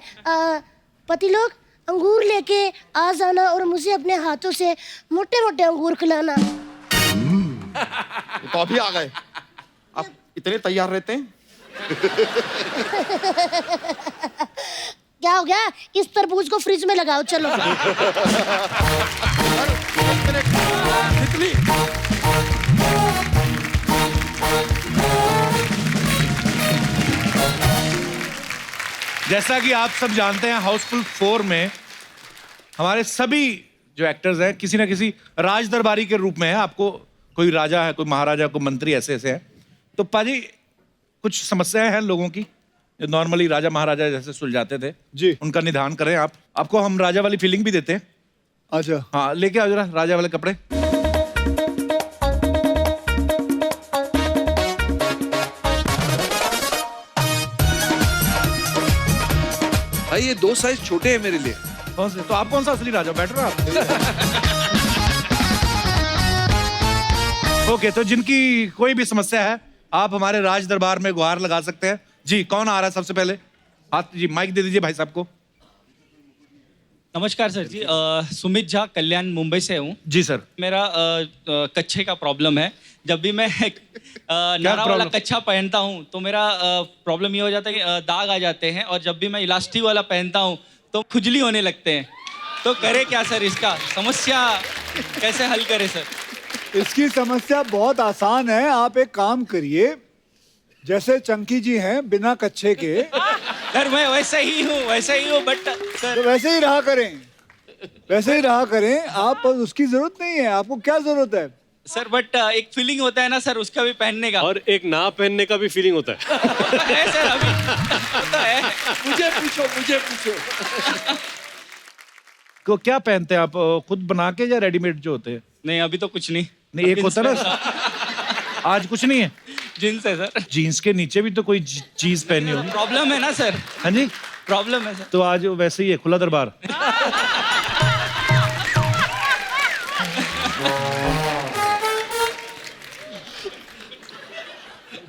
पति लोग अंगूर लेके आ जाना और मुझे अपने हाथों से मोटे मोटे अंगूर खिलाना। तो अभी आ गए, आप इतने तैयार रहते हैं? क्या हो गया? इस तरबूज को फ्रिज में लगाओ चलो। तितली जैसा कि आप सब जानते हैं हाउसफुल 4 में हमारे सभी जो एक्टर्स हैं किसी ना किसी राज दरबारी के रूप में है। आपको कोई राजा है, कोई महाराजा, कोई मंत्री, ऐसे ऐसे हैं। तो पाजी कुछ समस्याएं हैं लोगों की जो नॉर्मली राजा महाराजा जैसे सुलझाते थे जी, उनका निदान करें आप। आपको हम राजा वाली फीलिंग भी देते हैं। अच्छा हाँ, लेके आओ जरा राजा वाले कपड़े। भाई ये 2 साइज छोटे हैं मेरे लिए। कौन से? तो आप कौन सा असली राजा? बैठ रहे हो आप। ओके, तो जिनकी कोई भी समस्या है आप हमारे राज दरबार में गुहार लगा सकते हैं। जी, कौन आ रहा है सबसे पहले? हाथ जी, माइक दे दीजिए भाई साहब को। नमस्कार सर जी, सुमित झा, कल्याण, मुंबई से हूँ। जी सर। मेरा कच्छे का प्रॉब्लम है। जब भी मैं नारा वाला कच्छा पहनता हूँ तो मेरा प्रॉब्लम ये हो जाता है कि दाग आ जाते हैं, और जब भी मैं इलास्टिक वाला पहनता हूँ तो खुजली होने लगते हैं। तो करे क्या सर? इसका समस्या कैसे हल करे सर? इसकी समस्या बहुत आसान है। आप एक काम करिए, जैसे चंकी जी हैं बिना कच्छे के। सर मैं वैसे ही हूँ बट सर तो वैसे ही रहा करें, वैसे ही रहा करें आप। उसकी जरूरत नहीं है, आपको क्या जरूरत है? सर बट एक फीलिंग होता है ना सर उसका भी पहनने का, और एक ना पहनने का भी फीलिंग होता है। है सर अभी होता है। मुझे पूछो। को क्या पहनते हैं आप? खुद बना के या रेडीमेड जो होते हैं? नहीं अभी तो कुछ नहीं। नहीं, एक होता ना आज कुछ नहीं है। जीन्स है सर। जीन्स के नीचे भी तो कोई चीज पहनी होगी। प्रॉब्लम है ना सर? हाँ जी, प्रॉब्लम है सर। तो आज वैसे ही है, खुला दरबार।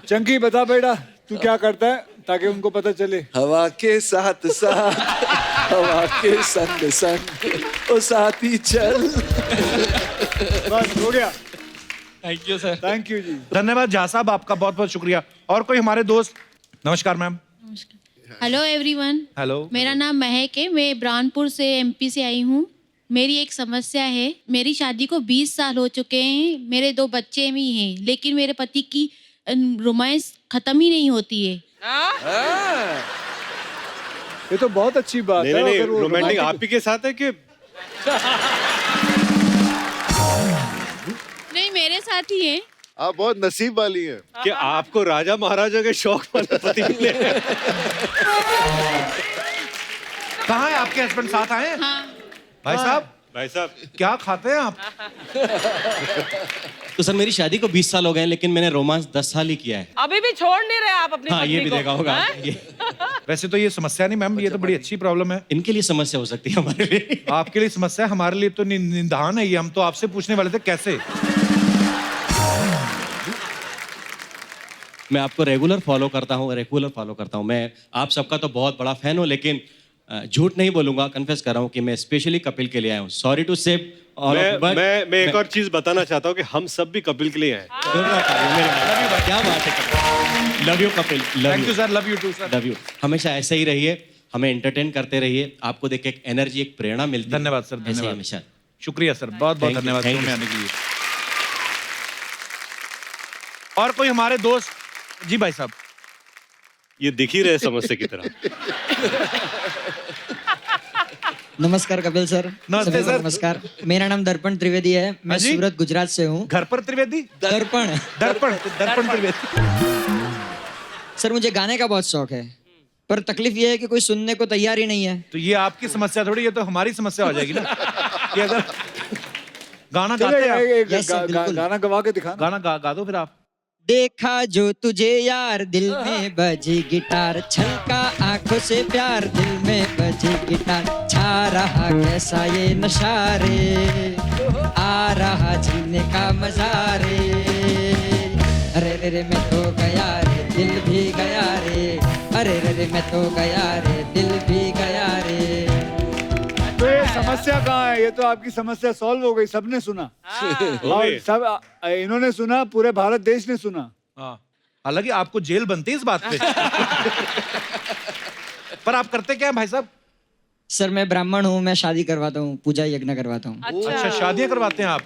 चंकी बता बेटा, तू क्या करता है ताकि उनको पता चले। हवा के साथ साथ, हवा के संग संग, ओ साथी चल। बस हो गया। Thank you sir. Thank you ji. धन्यवाद झा साहब, आपका बहुत बहुत शुक्रिया। और कोई हमारे दोस्त? नमस्कार मैम। Hello everyone. हेलो। मेरा नाम महक है, मैं ब्रानपुर से एमपी से आई हूँ। मेरी एक समस्या है। मेरी शादी को 20 साल हो चुके हैं, मेरे 2 बच्चे भी हैं, लेकिन मेरे पति की रोमांस खत्म ही नहीं होती है। ये तो बहुत अच्छी बात है। नहीं, रोमांटिक आप ही के साथ है कि? नहीं, मेरे साथ ही है। आप बहुत नसीब वाली हैं कि आपको राजा महाराजा के शौक वाले पति मिले। कहाँ है आपके हस्बैंड? साथ आए हैं? हाँ। भाई साहब क्या खाते हैं आप? तो सर मेरी शादी को 20 साल हो गए हैं, लेकिन मैंने रोमांस 10 साल ही किया है। अभी भी छोड़ नहीं रहे आप अपनी हाँ, पत्नी ये भी को? देखा होगा। वैसे तो ये समस्या नहीं मैम, ये तो बड़ी अच्छी प्रॉब्लम है। इनके लिए समस्या हो सकती है, हमारे लिए। आपके लिए समस्या है, हमारे लिए तो निदान है ये। हम तो आपसे पूछने वाले थे कैसे। मैं आपको रेगुलर फॉलो करता हूँ। मैं आप सबका तो बहुत बड़ा फैन हूँ, लेकिन झूठ नहीं बोलूंगा, कन्फेस कर रहा हूँ कि मैं स्पेशली कपिल के लिए आया हूँ। सॉरी टू से मैं एक और चीज बताना चाहता हूँ कि हम सब भी कपिल के लिए हैं। क्या बात है, love you Kapil. Thank you sir, love you too sir. Love you. हमेशा ऐसे ही रहिए, हमें एंटरटेन करते रहिए। आपको देख के एक एनर्जी, एक प्रेरणा मिलती है। धन्यवाद सर, ऐसे ही धन्यवाद। हमेशा। शुक्रिया सर, बहुत बहुत धन्यवाद शो में आने के लिए। और कोई हमारे दोस्त? जी भाई साहब। ये दिख ही रहे समस्या की तरह। नमस्कार कपिल सर। नमस्ते सभी को सर। नमस्कार। मेरा नाम दर्पण त्रिवेदी है। मैं हाँ जी? सूरत गुजरात से हूँ। घर पर त्रिवेदी? दर्पण दर्पण त्रिवेदी। सर मुझे गाने का बहुत शौक है, पर तकलीफ ये है कि कोई सुनने को तैयार ही नहीं है। तो ये आपकी समस्या थोड़ी, ये तो हमारी समस्या हो जाएगी ना कि अगर गाना गाते हैं आप। Yes, sir, बिल्कुल। गाना गवा के दिखा। गाना गा दो फिर आप। देखा जो तुझे यार दिल में बजी गिटार, छलका आंखों से प्यार दिल में बजी गिटार, छा रहा कैसा ये नशा रे, आ रहा जीने का मजा रे, अरे रे रे मैं तो गया रे दिल भी गया रे, अरे रे रे मैं तो गया रे दिल भी गया रे। तो ये समस्या कहाँ है? ये तो आपकी समस्या सॉल्व हो गई, सबने सुना और सब इन्होंने सुना, पूरे भारत देश ने सुना। हालांकि आपको जेल बनती है इस बात पे। पर आप करते क्या हैं भाई साहब? सर मैं ब्राह्मण हूँ, मैं शादी करवाता हूँ, पूजा यज्ञ करवाता हूँ। अच्छा, शादियां करवाते हैं आप?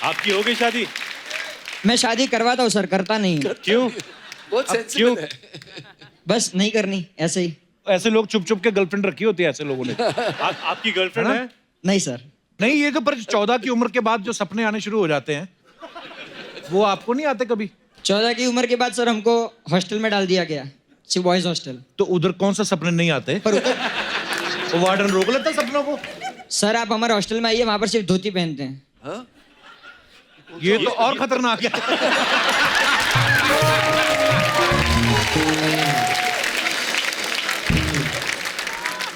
आपकी हो गई शादी? मैं शादी करवाता हूँ सर, करता नहीं। क्यों? बहुत क्यों? बस नहीं करनी, ऐसे ही। ऐसे लोग चुप चुप के गर्लफ्रेंड रखी होती है ऐसे लोगों ने। आपकी गर्लफ्रेंड है? नहीं सर। नहीं, ये तो पर 14 की उम्र के बाद जो सपने आने शुरू हो जाते हैं वो आपको नहीं आते कभी? 14 की उम्र के बाद सर हमको हॉस्टल में डाल दिया गया, सिर्फ बॉयज हॉस्टल। तो उधर कौन सा सपने नहीं आते? पर वो वार्डन रोक लेता सपनों को। सर आप हमारे हॉस्टल में आइए, वहां पर सिर्फ धोती पहनते हैं। ये तो और खतरनाक है।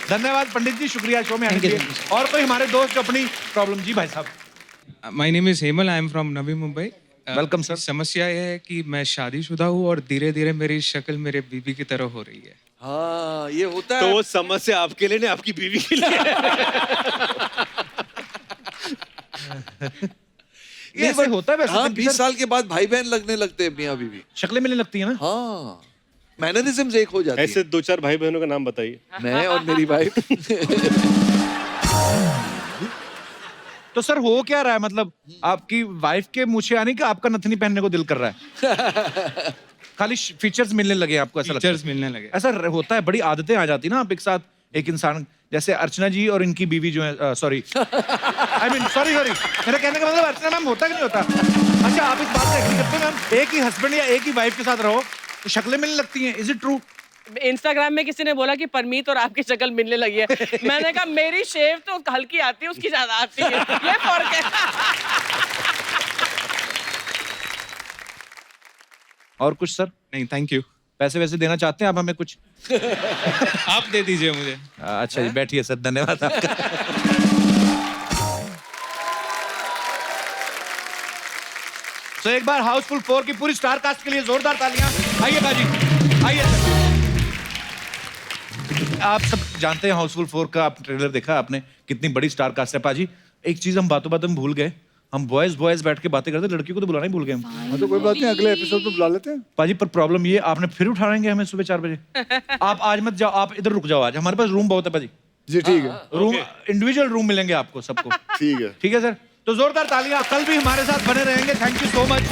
धन्यवाद पंडित जी, शुक्रिया शो में आने के लिए। और कोई हमारे दोस्त जो अपनी प्रॉब्लम। जी भाई साहब। My name is Hemal, I am from Navi Mumbai. Welcome sir. समस्या यह है कि मैं शादीशुदा हूँ और धीरे धीरे मेरी शक्ल मेरे बीबी की तरह हो रही है। हाँ, ये होता है। तो वो समस्या आपके लिए नहीं, आपकी बीवी के लिए। ये ऐसे होता है वैसे? हाँ, 20 साल के बाद भाई बहन लगने लगते हैं मियाँ बीवी। शक्लें मिलने लगती है ना? हाँ, मैनरिज्म्स एक हो जाती है। ऐसे 2-4 भाई बहनों का नाम बताइए। मैं और मेरी वाइफ। तो सर हो क्या रहा है? मतलब आपकी वाइफ के मुँह आने का आपका नथनी पहनने को दिल कर रहा है? खाली फीचर्स मिलने लगे आपको? ऐसा फीचर्स मिलने लगे। ऐसा होता है, बड़ी आदतें आ जाती है ना आप एक साथ, एक इंसान जैसे अर्चना जी और इनकी बीवी जो है, सॉरी आई मीन सॉरी मेरा कहने का मतलब अर्चना मैम होता कि नहीं होता? अच्छा, आप इस बात से एग्री करते हैं मैम? एक ही हस्बैंड या एक ही वाइफ के साथ रहो तो शक्लें मिलने लगती हैं, इज इट ट्रू? इंस्टाग्राम में किसी ने बोला कि परमीत और आपकी शक्ल मिलने लगी है। मैंने कहा मेरी शेव तो हल्की आती है, उसकी ज्यादा आती है, ये फर्क है। और कुछ सर? नहीं, थैंक यू। पैसे वैसे देना चाहते हैं आप हमें कुछ? आप दे दीजिए मुझे। अच्छा जी, बैठिए सर, धन्यवाद आपका। तो एक बार हाउसफुल 4 की पूरी स्टार कास्ट के लिए जोरदार तालियां। आइए बाजी, आइए सर। आप सब जानते हैं हाउसफुल 4 का, आप ट्रेलर देखा आपने, कितनी बड़ी स्टार कास्ट है। पाजी एक चीज हम बातों बातों में भूल गए, हम बॉयज बैठ के बातें करते, लड़कियों को तो बुलाना ही भूल गए हम। हाँ, तो कोई बात नहीं, अगले एपिसोड में बुला लेते हैं। पाजी पर प्रॉब्लम ये, आपने फिर उठाएंगे हमें सुबह 4 बजे। आप आज मत जाओ, आप इधर रुक जाओ, आज हमारे पास रूम बहुत है पाजी। जी ठीक है। रूम इंडिविजुअल रूम मिलेंगे आपको सबको। ठीक है। ठीक है सर, तो जोरदार तालियां। कल भी हमारे साथ बने रहेंगे। Thank you so much.